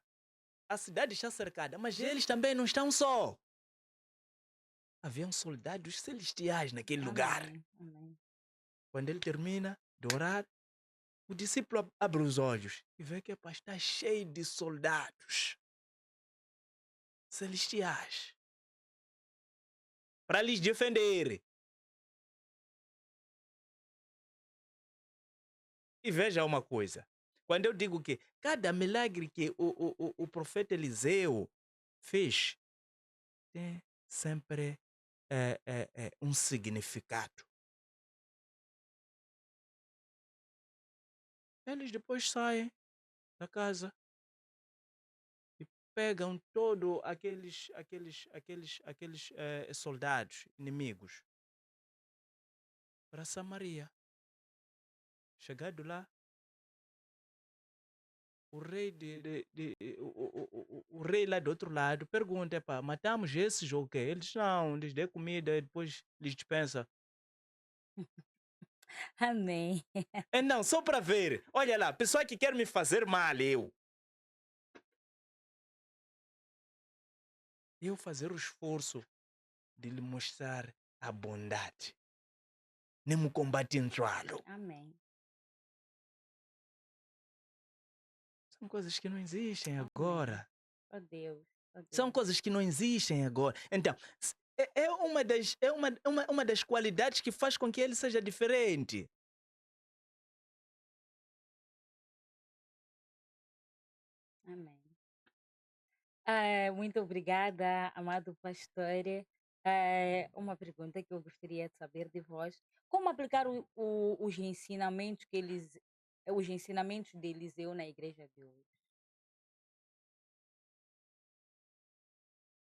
a cidade está cercada, mas eles também não estão só. Haviam soldados celestiais naquele lugar. Amém. Quando ele termina de orar, o discípulo abre os olhos e vê que está cheio de soldados celestiais para lhes defender. E veja uma coisa, quando eu digo que cada milagre que o profeta Eliseu fez tem sempre um significado. Eles depois saem da casa e pegam todos aqueles soldados inimigos para Samaria. Chegado lá, o rei o rei lá do outro lado pergunta, matamos esses ou o quê? Eles não, lhes dê comida e depois lhes dispensa. Amém. Não, só para ver. Olha lá, pessoa que quer me fazer mal, eu fazer o esforço de lhe mostrar a bondade. Nem me combate entrá-lo. Amém. São coisas que não existem agora. Oh Deus. São coisas que não existem agora. Então, é uma das qualidades que faz com que ele seja diferente. Amém. Muito obrigada, amado pastor. Uma pergunta que eu gostaria de saber de vós: como aplicar os ensinamentos os ensinamentos de Eliseu na igreja de hoje?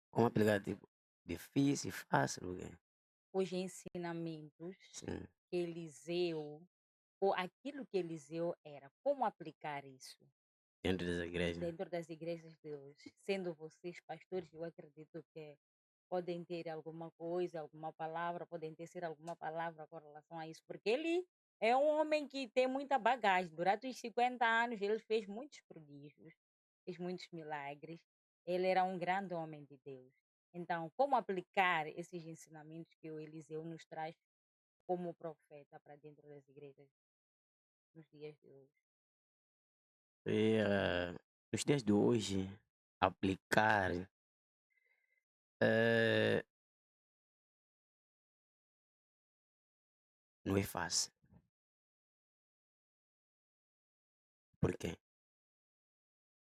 Como aplicar, tipo, difícil, fácil, o quê? Os ensinamentos Sim. que Eliseu, ou aquilo que Eliseu era, como aplicar isso Dentro das igrejas. dentro das igrejas de hoje? Sendo vocês pastores, eu acredito que podem ter alguma coisa, alguma palavra, podem ter alguma palavra com relação a isso, porque ele é um homem que tem muita bagagem. Durante os 50 anos, ele fez muitos prodígios, fez muitos milagres. Ele era um grande homem de Deus. Então, como aplicar esses ensinamentos que o Eliseu nos traz como profeta para dentro das igrejas nos dias de hoje? E, nos dias de hoje, aplicar não é fácil. Por quê?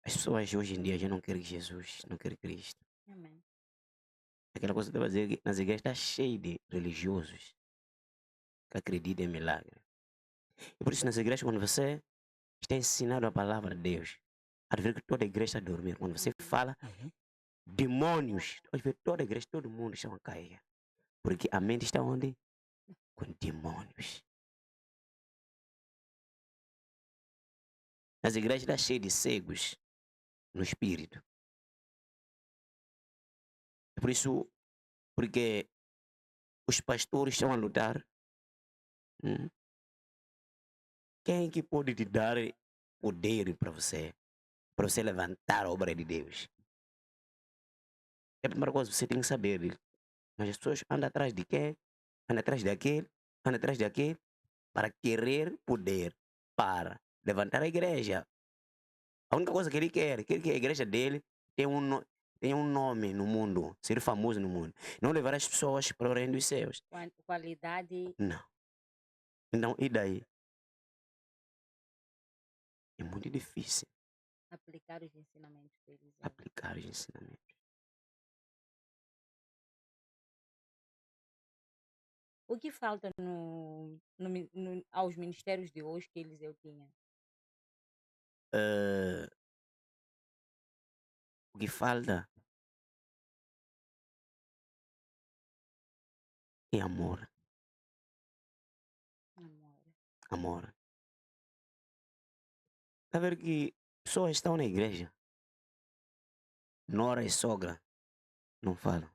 As pessoas hoje em dia já não querem Jesus, não querem Cristo. Amém. Aquela coisa que eu estava a dizer, que nas igrejas está cheio de religiosos que acreditam em milagre. E por isso nas igrejas, quando você está ensinando a palavra de Deus, há de ver que toda a igreja está a dormir. Quando você fala, demônios. Toda a igreja, todo mundo está a cair. Porque a mente está onde? Com demônios. As igrejas estão cheias de cegos no espírito. Por isso, porque os pastores estão a lutar. Quem que pode te dar poder para você levantar a obra de Deus? É a primeira coisa que você tem que saber. Mas as pessoas andam atrás de quem? Andam atrás daquele, andam atrás daquele, para querer poder, para levantar a igreja. A única coisa que ele quer que a igreja dele tenha um nome no mundo, ser famoso no mundo. Não levar as pessoas para o reino dos céus. Qualidade. Não. Então, e daí? É muito difícil Aplicar os ensinamentos deles. aplicar os ensinamentos. O que falta aos ministérios de hoje que Eliseu tinha? O que falta é amor. Amor. Amor. Está a ver que pessoas estão na igreja. Nora e sogra não falam.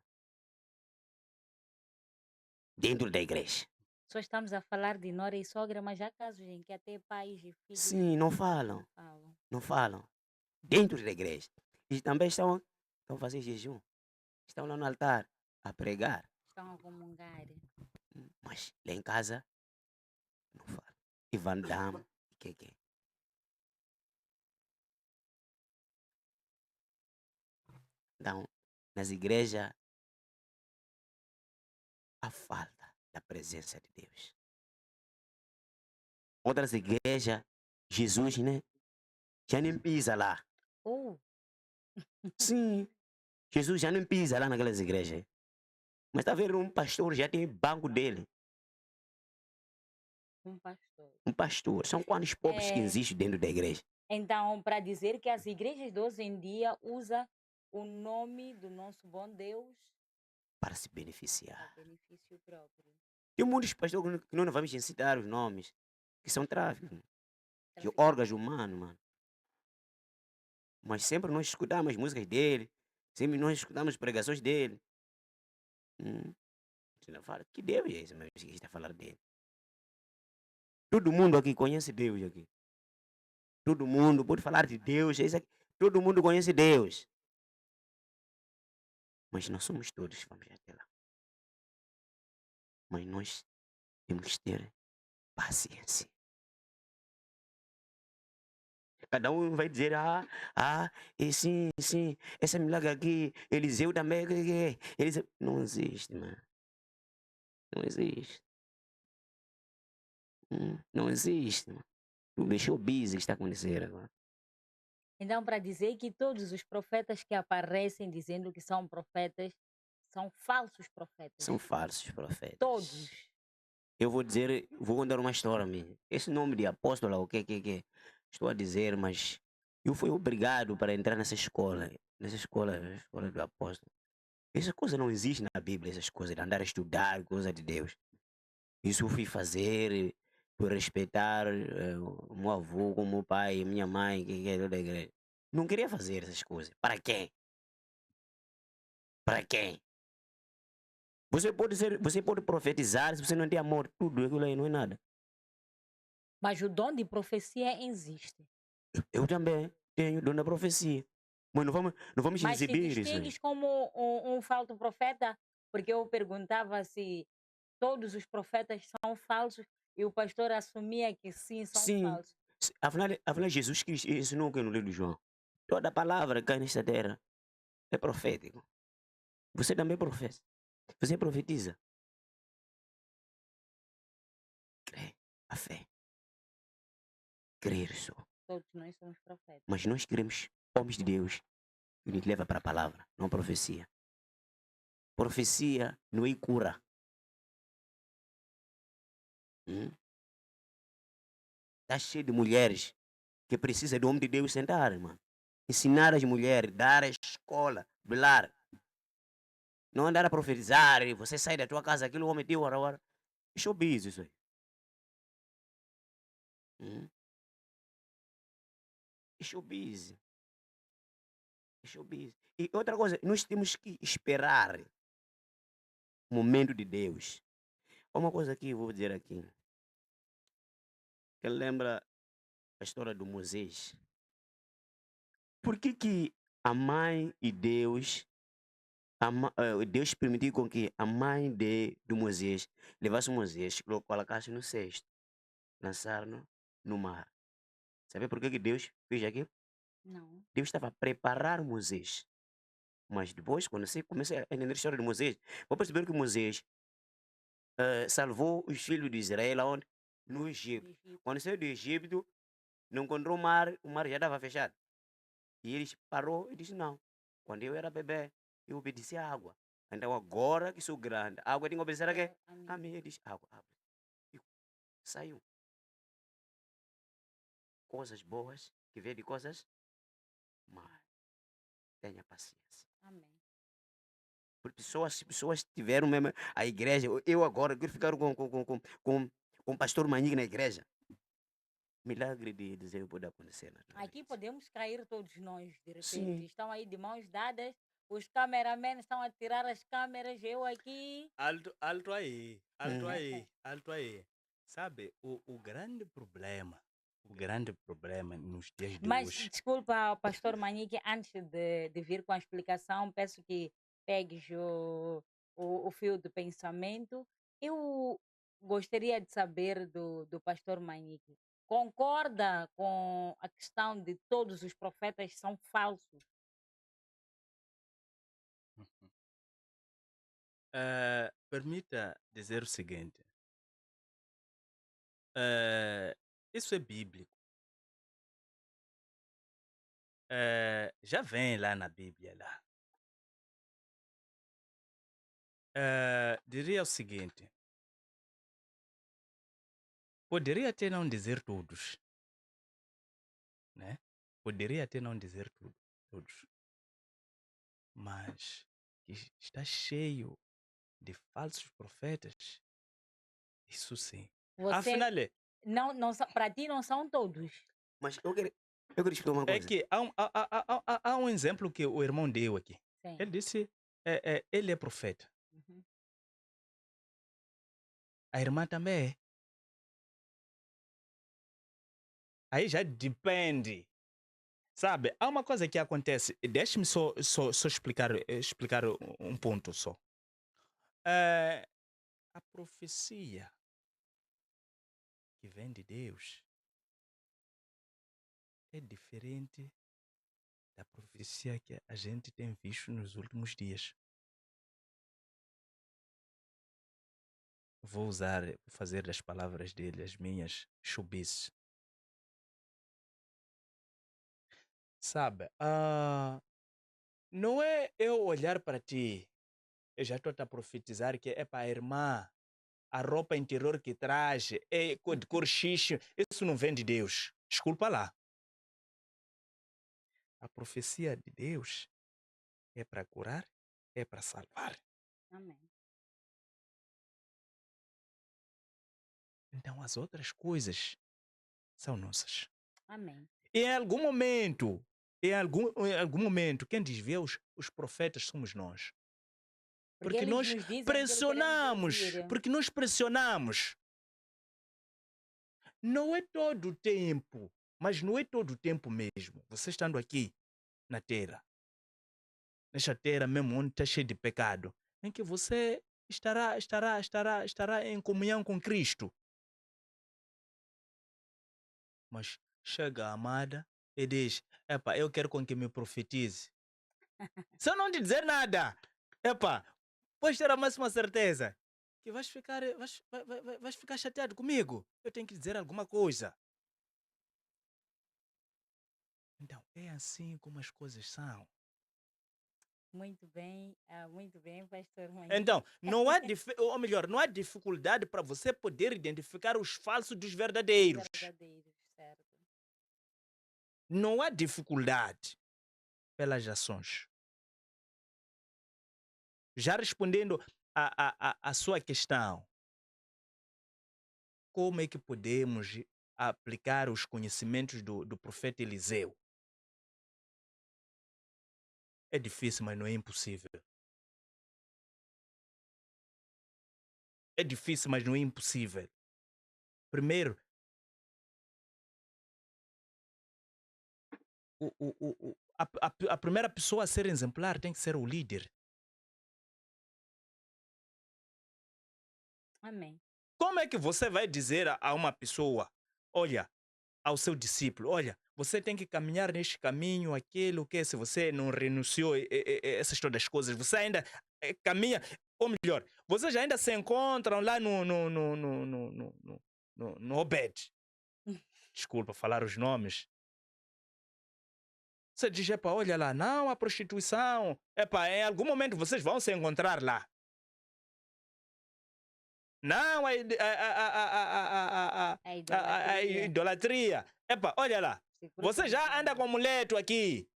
Dentro da igreja. Só estamos a falar de nora e sogra, mas há casos em que até pais e filhos Sim, não falam. falam. Não falam. Dentro da igreja. E também estão a fazer jejum. Estão lá no altar a pregar. Estão a comungar. Mas lá em casa não falam. E Van Damme, que é? Então, nas igrejas há falta da presença de Deus. Outras igrejas, Jesus, né? Já nem pisa lá. Oh, Sim, Jesus já nem pisa lá naquelas igrejas. Mas está a ver, um pastor já tem banco dele. um pastor. Um pastor. São quantos pobres que existem dentro da igreja? Então, para dizer que as igrejas de hoje em dia usam o nome do nosso bom Deus Para se beneficiar. para benefício próprio. Tem muitos pastores que nós não vamos citar os nomes, que são tráfico, de Traficante. órgãos humanos, mano. Mas sempre nós escutamos as músicas dele, sempre nós escutamos as pregações dele. Você não fala, que Deus é esse, mas que está a falar dele? Todo mundo aqui conhece Deus aqui. Todo mundo pode falar de Deus, esse aqui. Todo mundo conhece Deus. Mas não somos todos que vamos até lá. Mas nós temos que ter paciência. Cada um vai dizer, e sim, esse milagre aqui, Eliseu também, Eliseu. Não existe, mano. Não existe. Não existe, mano. Tu deixou busy que está acontecendo agora. Então, para dizer que todos os profetas que aparecem dizendo que são profetas são falsos profetas. São falsos profetas. Todos. Eu vou dizer, vou contar uma história minha. Esse nome de apóstolo, o que estou a dizer, mas eu fui obrigado para entrar nessa escola, a escola do apóstolo. Essa coisa não existe na Bíblia, essas coisas de andar a estudar, coisa de Deus. Isso eu fui fazer por respeitar o meu avô, o meu pai, minha mãe, que é da igreja. Não queria fazer essas coisas. Para quem? Para quem? Você pode profetizar se você não tem amor, tudo aquilo aí não é nada. Mas o dom de profecia existe. Eu também tenho dom da profecia. Mas não vamos Mas te exibir isso aí. distingues como um falso profeta? Porque eu perguntava se todos os profetas são falsos e o pastor assumia que sim, são Sim. falsos. Afinal, Jesus Cristo ensinou que no livro de João. Toda palavra que cai nesta terra é profético. Você também profetiza. Você profetiza. Crê. A fé. Crer só. Todos nós somos profetas. Mas nós queremos homens de Deus que nos leva para a palavra, não profecia. Profecia não é cura. Está cheio de mulheres que precisam do homem de Deus sentar, mano. ensinar as mulheres, dar a escola, velar. Não andar a profetizar, e você sai da tua casa, aquilo homem teu, ora. É showbiz isso aí. É showbiz. É showbiz. E outra coisa, nós temos que esperar o momento de Deus. Uma coisa que eu vou dizer aqui, que lembra a história do Moisés. Por que a mãe e Deus, Deus permitiu com que a mãe do Moisés levasse o Moisés, colocasse no cesto, lançaram no mar? Sabe por que Deus fez aquilo? Não. Deus estava a preparar Moisés. Mas depois, quando você começa a entender a história de Moisés, vou perceber que Moisés salvou os filhos de Israel aonde? No Egito. Quando saiu do Egito, não encontrou o mar já estava fechado. E ele parou e disse: não, quando eu era bebê, eu obedeci à água. Então agora que sou grande, a água tem que obedecer a quê? A mim. Ele disse: água, água. E saiu. Coisas boas que vêm de coisas más. Tenha paciência. Amém. Porque se pessoas tiveram mesmo a igreja, eu agora quero ficar com o pastor Manhig na igreja. Milagre de Deus pode acontecer. Aqui podemos cair todos nós, de repente. Sim. Estão aí de mãos dadas, os cameramen estão a tirar as câmeras, eu aqui. Alto aí, alto aí. Sabe, o grande problema nos dias de Mas, hoje. desculpa, pastor Manique, antes de vir com a explicação, peço que pegues o fio do pensamento. Eu gostaria de saber do pastor Manique. Concorda com a questão de todos os profetas são falsos? Permita dizer o seguinte. Isso é bíblico. Já vem lá na Bíblia lá. Diria o seguinte. Poderia até não dizer todos, né? Poderia até não dizer todos. Mas está cheio de falsos profetas. Isso sim. Afinal, Para ti não são todos. Mas eu quero explicar uma é coisa. que há um exemplo que o irmão deu aqui. Sim. Ele disse, ele é profeta. Uhum. A irmã também é. Aí já depende. Sabe, há uma coisa que acontece. Deixe-me só explicar um ponto só. A profecia que vem de Deus é diferente da profecia que a gente tem visto nos últimos dias. Vou fazer das palavras dele as minhas chubices. Sabe, não é eu olhar para ti, eu já estou a profetizar que é para a irmã, a roupa interior que traz, é de cor xixi, isso não vem de Deus. Desculpa lá. A profecia de Deus é para curar, é para salvar. Amém. Então as outras coisas são nossas. Amém. E em algum momento, quem desvia os profetas somos nós. Porque eles nós nos dizem aquilo que pressionamos. queremos ouvir. Porque nós pressionamos. Não é todo o tempo, mas não é todo o tempo mesmo. Você estando aqui na terra, nesta terra mesmo onde está cheio de pecado, em que você estará em comunhão com Cristo. Mas chega a amada e diz, epa, eu quero com que me profetize. Se eu não te dizer nada, epa, podes ter a máxima certeza que vais ficar chateado comigo. Eu tenho que dizer alguma coisa. Então, é assim como as coisas são. Muito bem, pastor Manique. Então, não há não há dificuldade para você poder identificar os falsos dos verdadeiros. Verdadeiros, certo. Não há dificuldade. pelas ações. Já respondendo à sua questão, como é que podemos aplicar os conhecimentos do profeta Eliseu? É difícil, mas não é impossível. É difícil, mas não é impossível. Primeiro, a primeira pessoa a ser exemplar tem que ser o líder. Amém. Como é que você vai dizer a uma pessoa, olha, ao seu discípulo, olha, você tem que caminhar neste caminho, aquilo que se você não renunciou essas todas as coisas, você ainda caminha, ou melhor, vocês ainda se encontram lá no Obed. Desculpa falar os nomes. Você diz, epa, olha lá, não, a prostituição, epa, em algum momento vocês vão se encontrar lá. Não, a A idolatria. idolatria. Epa, olha lá, você já anda com amuleto aqui.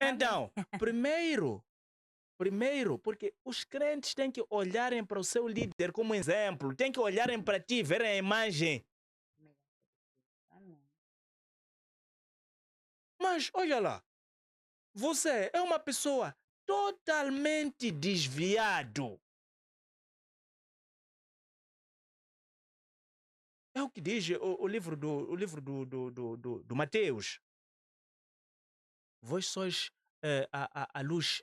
Então, primeiro, porque os crentes têm que olharem para o seu líder como exemplo, têm que olharem para ti, verem a imagem. Amém. Mas, olha lá, você é uma pessoa totalmente desviado. É o que diz o livro do Mateus. Vós sois a luz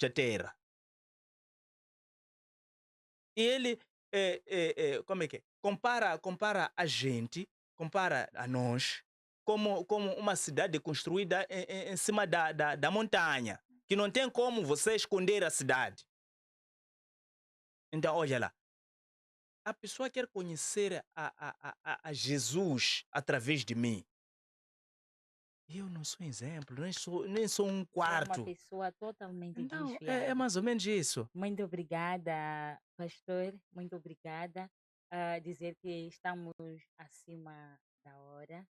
da terra. E ele, como é que é? Compara a gente, compara a nós, como uma cidade construída em cima da montanha, que não tem como você esconder a cidade. Então, olha lá, a pessoa quer conhecer a Jesus através de mim. Eu não sou exemplo, nem sou um É uma quarto. pessoa totalmente Então, é desviada. mais ou menos isso. Muito obrigada, pastor. Muito obrigada. Dizer que estamos acima da hora.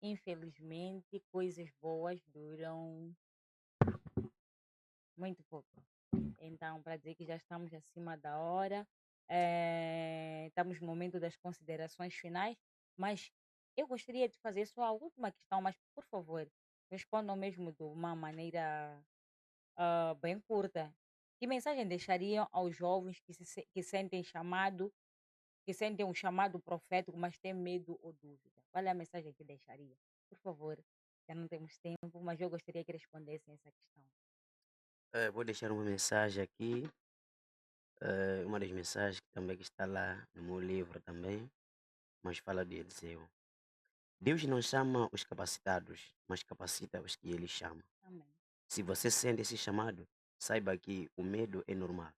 Infelizmente, coisas boas duram muito pouco. Então, para dizer que já estamos acima da hora, estamos no momento das considerações finais, mas eu gostaria de fazer só a última questão, mas por favor, respondam mesmo de uma maneira bem curta. Que mensagem deixariam aos jovens que sentem que sentem um chamado profético, mas têm medo ou dúvida? Qual é a mensagem que deixaria? Por favor, já não temos tempo, mas eu gostaria que respondessem essa questão. Vou deixar uma mensagem aqui, uma das mensagens que também que está lá no meu livro também, mas fala de Eliseu. Deus não chama os capacitados, mas capacita os que Ele chama. Amém. Se você sente esse chamado, saiba que o medo é normal.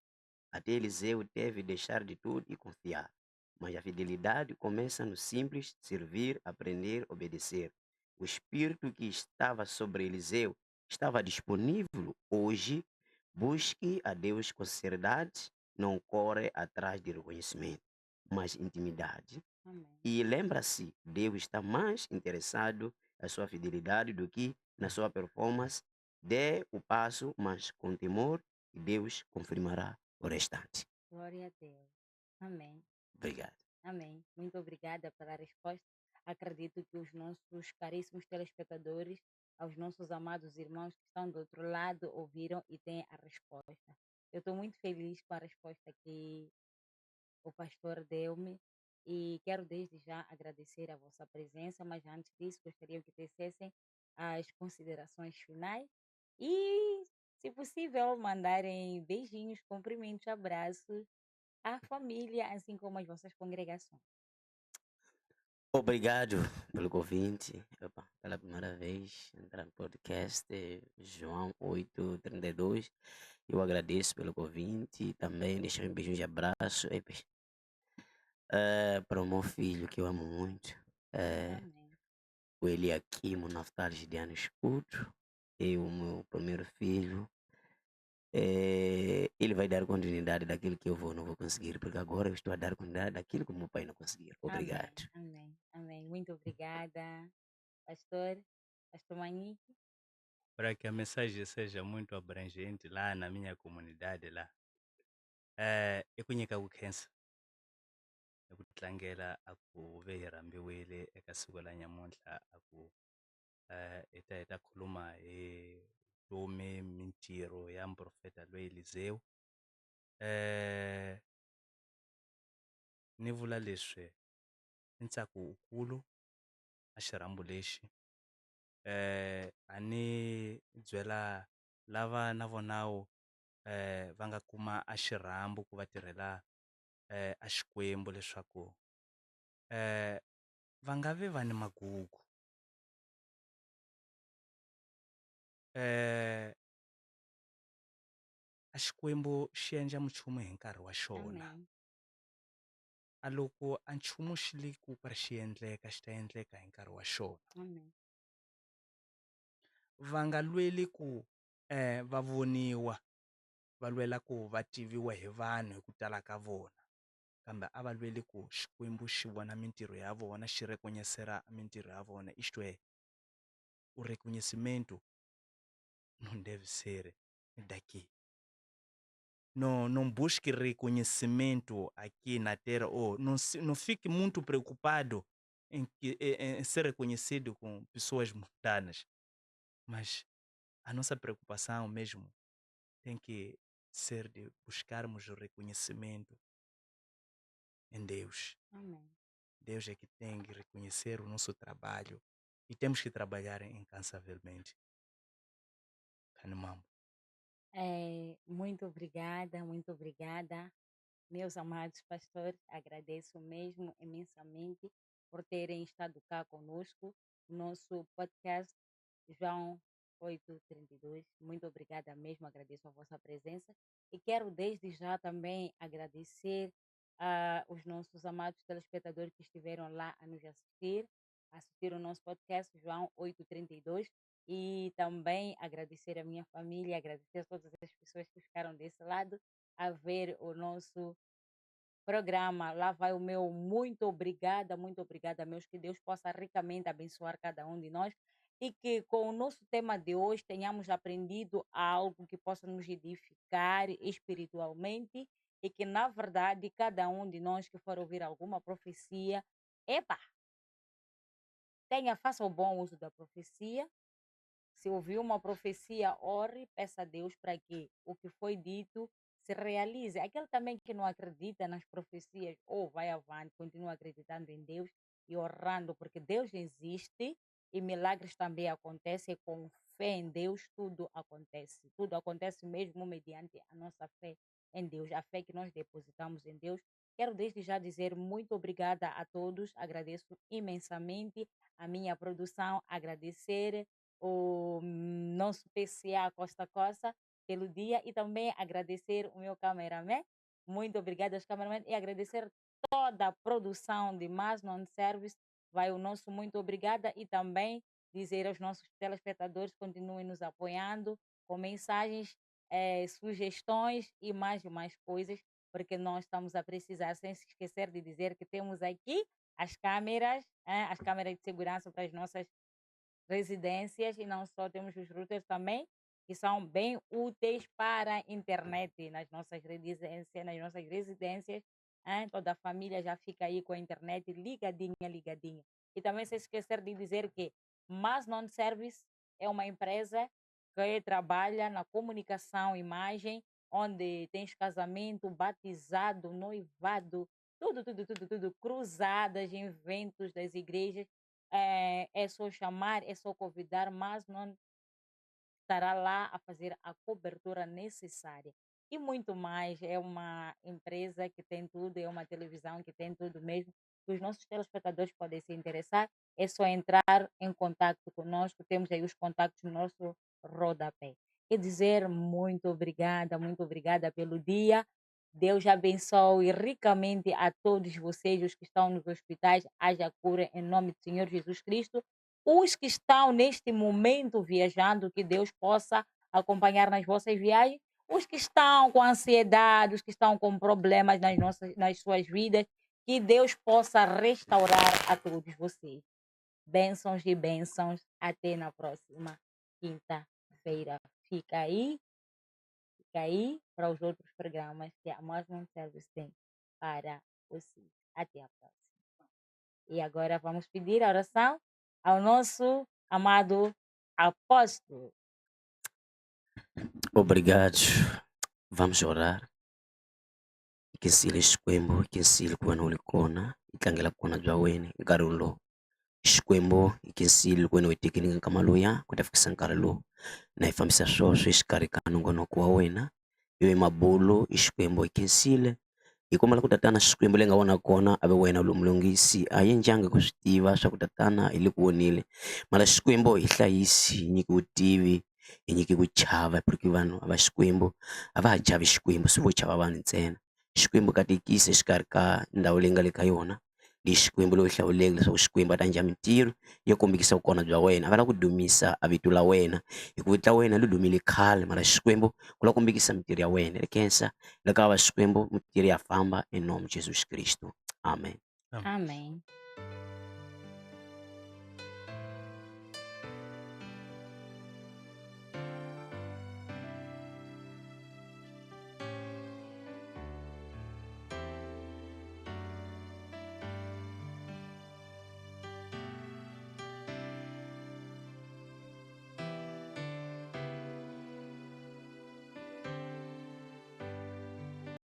Até Eliseu teve de deixar de tudo e confiar. Mas a fidelidade começa no simples servir, aprender, obedecer. O espírito que estava sobre Eliseu estava disponível hoje. Busque a Deus com sinceridade, não corre atrás de reconhecimento, mas intimidade. Amém. E lembra-se, Deus está mais interessado na sua fidelidade do que na sua performance. Dê o passo, mas com temor, e Deus confirmará o restante. Glória a Deus. Amém. Obrigado. Amém. Muito obrigada pela resposta. Acredito que os nossos caríssimos telespectadores, aos nossos amados irmãos que estão do outro lado, ouviram e têm a resposta. Eu estou muito feliz com a resposta que o pastor deu-me e quero desde já agradecer a vossa presença, mas antes disso gostaria que tecessem as considerações finais e, se possível, mandarem beijinhos, cumprimentos, abraços à família, assim como às vossas congregações. Obrigado pelo convite. Opa, pela primeira vez entrar no podcast João 8:32. Eu agradeço pelo convite e também deixo um beijo de abraço para o meu filho que eu amo muito. Amém. O Eliaquimo Naftali Gideano Escudo. E o meu primeiro filho. Ele vai dar continuidade daquilo que eu não vou conseguir, porque agora eu estou a dar continuidade daquilo que o meu pai não conseguiu. Obrigado. Amém. Amém. Amém. Muito obrigada, pastor. Pastor Manique. Para que a mensagem seja muito abrangente lá na minha comunidade lá. I ku nyika vukhensa hi ku tlangela a ku ve hi rambiwile eka siku la nyamuntlha a ku hi ta khuluma hi vutomi mintirho ya muprofeta loyi Eliseo. Ni vula leswi i ntsako wukulu a xirhambo lexi a ni byela lava na vonawo va nga kuma a xirhambo ku va tirhela a Xikwembu leswaku va nga vi va ni magugu. A Xikwembu xi endla minchumu hi nkarhi wa xona. Amém. A loko a nchumu xi le ku ka xi endleka xi ta endleka hi nkarhi wa xona. Amém. Va nga lweli ku va voniwa, va lwela ku va tiviwa hi vanhu hi ku tala ka vona, kambe a va lweli ku Xikwembu xi vona mintirho ya vona, xi reconhecera mintirho ya vona. Isto é, o reconhecimento não deve ser daqui. Não busque reconhecimento aqui na terra, ou não fique muito preocupado em ser reconhecido com pessoas mundanas. Mas a nossa preocupação mesmo tem que ser de buscarmos o reconhecimento em Deus. Amém. Deus é que tem que reconhecer o nosso trabalho e temos que trabalhar incansavelmente. Canimambo. Muito obrigada, meus amados pastores. Agradeço mesmo imensamente por terem estado cá conosco, no nosso podcast João 8:32. Muito obrigada mesmo, agradeço a vossa presença e quero desde já também agradecer os nossos amados telespectadores que estiveram lá a nos assistir o nosso podcast João 8:32 e também agradecer a minha família, agradecer a todas as pessoas que ficaram desse lado a ver o nosso programa. Lá vai o meu muito obrigada, meus. Que Deus possa ricamente abençoar cada um de nós e que com o nosso tema de hoje tenhamos aprendido algo que possa nos edificar espiritualmente e que, na verdade, cada um de nós que for ouvir alguma profecia, epa, faça o bom uso da profecia. Se ouviu uma profecia, ore, peça a Deus para que o que foi dito se realize. Aquele também que não acredita nas profecias, ou vai avante, continua acreditando em Deus e orando, porque Deus existe e milagres também acontecem. E com fé em Deus, tudo acontece. Tudo acontece mesmo mediante a nossa fé em Deus, a fé que nós depositamos em Deus. Quero desde já dizer muito obrigada a todos, agradeço imensamente a minha produção, agradecer o nosso PCA Costa a Costa pelo dia e também agradecer o meu cameraman. Muito obrigada aos cameramen e agradecer toda a produção de Mais Non Service. Vai o nosso muito obrigada e também dizer aos nossos telespectadores continuem nos apoiando com mensagens, sugestões e mais coisas, porque nós estamos a precisar, sem se esquecer de dizer que temos aqui as câmeras de segurança para as nossas residências e não só, temos os routers também, que são bem úteis para a internet nas nossas residências, toda a família já fica aí com a internet ligadinha. E também sem esquecer de dizer que Mas Non Service é uma empresa que trabalha na comunicação, imagem, onde tens casamento, batizado, noivado, tudo, cruzadas, eventos das igrejas. É só chamar, é só convidar, mas não estará lá a fazer a cobertura necessária. E muito mais, é uma empresa que tem tudo, é uma televisão que tem tudo mesmo. Os nossos telespectadores podem se interessar, é só entrar em contato conosco, temos aí os contatos no nosso rodapé. Quer dizer, muito obrigada pelo dia. Deus abençoe ricamente a todos vocês, os que estão nos hospitais, haja cura em nome do Senhor Jesus Cristo. Os que estão neste momento viajando, que Deus possa acompanhar nas vossas viagens. Os que estão com ansiedade, os que estão com problemas nas suas vidas, que Deus possa restaurar a todos vocês. Bênçãos e bênçãos. Até na próxima quinta-feira. Fica aí para os outros programas que a Muslim Service tem para vocês. Até a próxima. E agora vamos pedir a oração ao nosso amado apóstolo. Obrigado. Vamos orar. Ikisile Xikwembu, ikisile kuwena ulikona, itlangela kona bya wena nkarhi lowu. Xikwembu ikisile kuwena wetekelini nkama luya ku ta fikisa nkarhi lowu. Na hi fambisa sweswo exikarhi ka nongonoko wa wena. Ivi mabulo Xikwembu ikisile. Hi kombela ku tatana Xikwembu leyi nga vona kona ave wena mulunghisi a hi ndyanga ku swi tiva swa ku tatana hi le ku vonile. Mara Xikwembu hi hlayisi, hi nyiki vutivi, hi nyiki ku chava porque vanhu va Xikwembu a va ha chavi Xikwembu, swi vo chava vanhu ntsena. Xikwembu katekisa exikarhi ka ndhawu leyi nga le ka yona. Leyi Xikwembu loyi hlawuleke leswaku Xikwembu a ta endla mintirho yo kombekisa vukona bya wena. A va lava ku dumisa a vito la wena, hikuva vito la wena li dumile khale, mara Xikwembu ku lava ku kombekisa mintirho ya wena. Le khensa le ka va Xikwembu mintirho ya famba em nome de Jesus Cristo. Amém. Amém.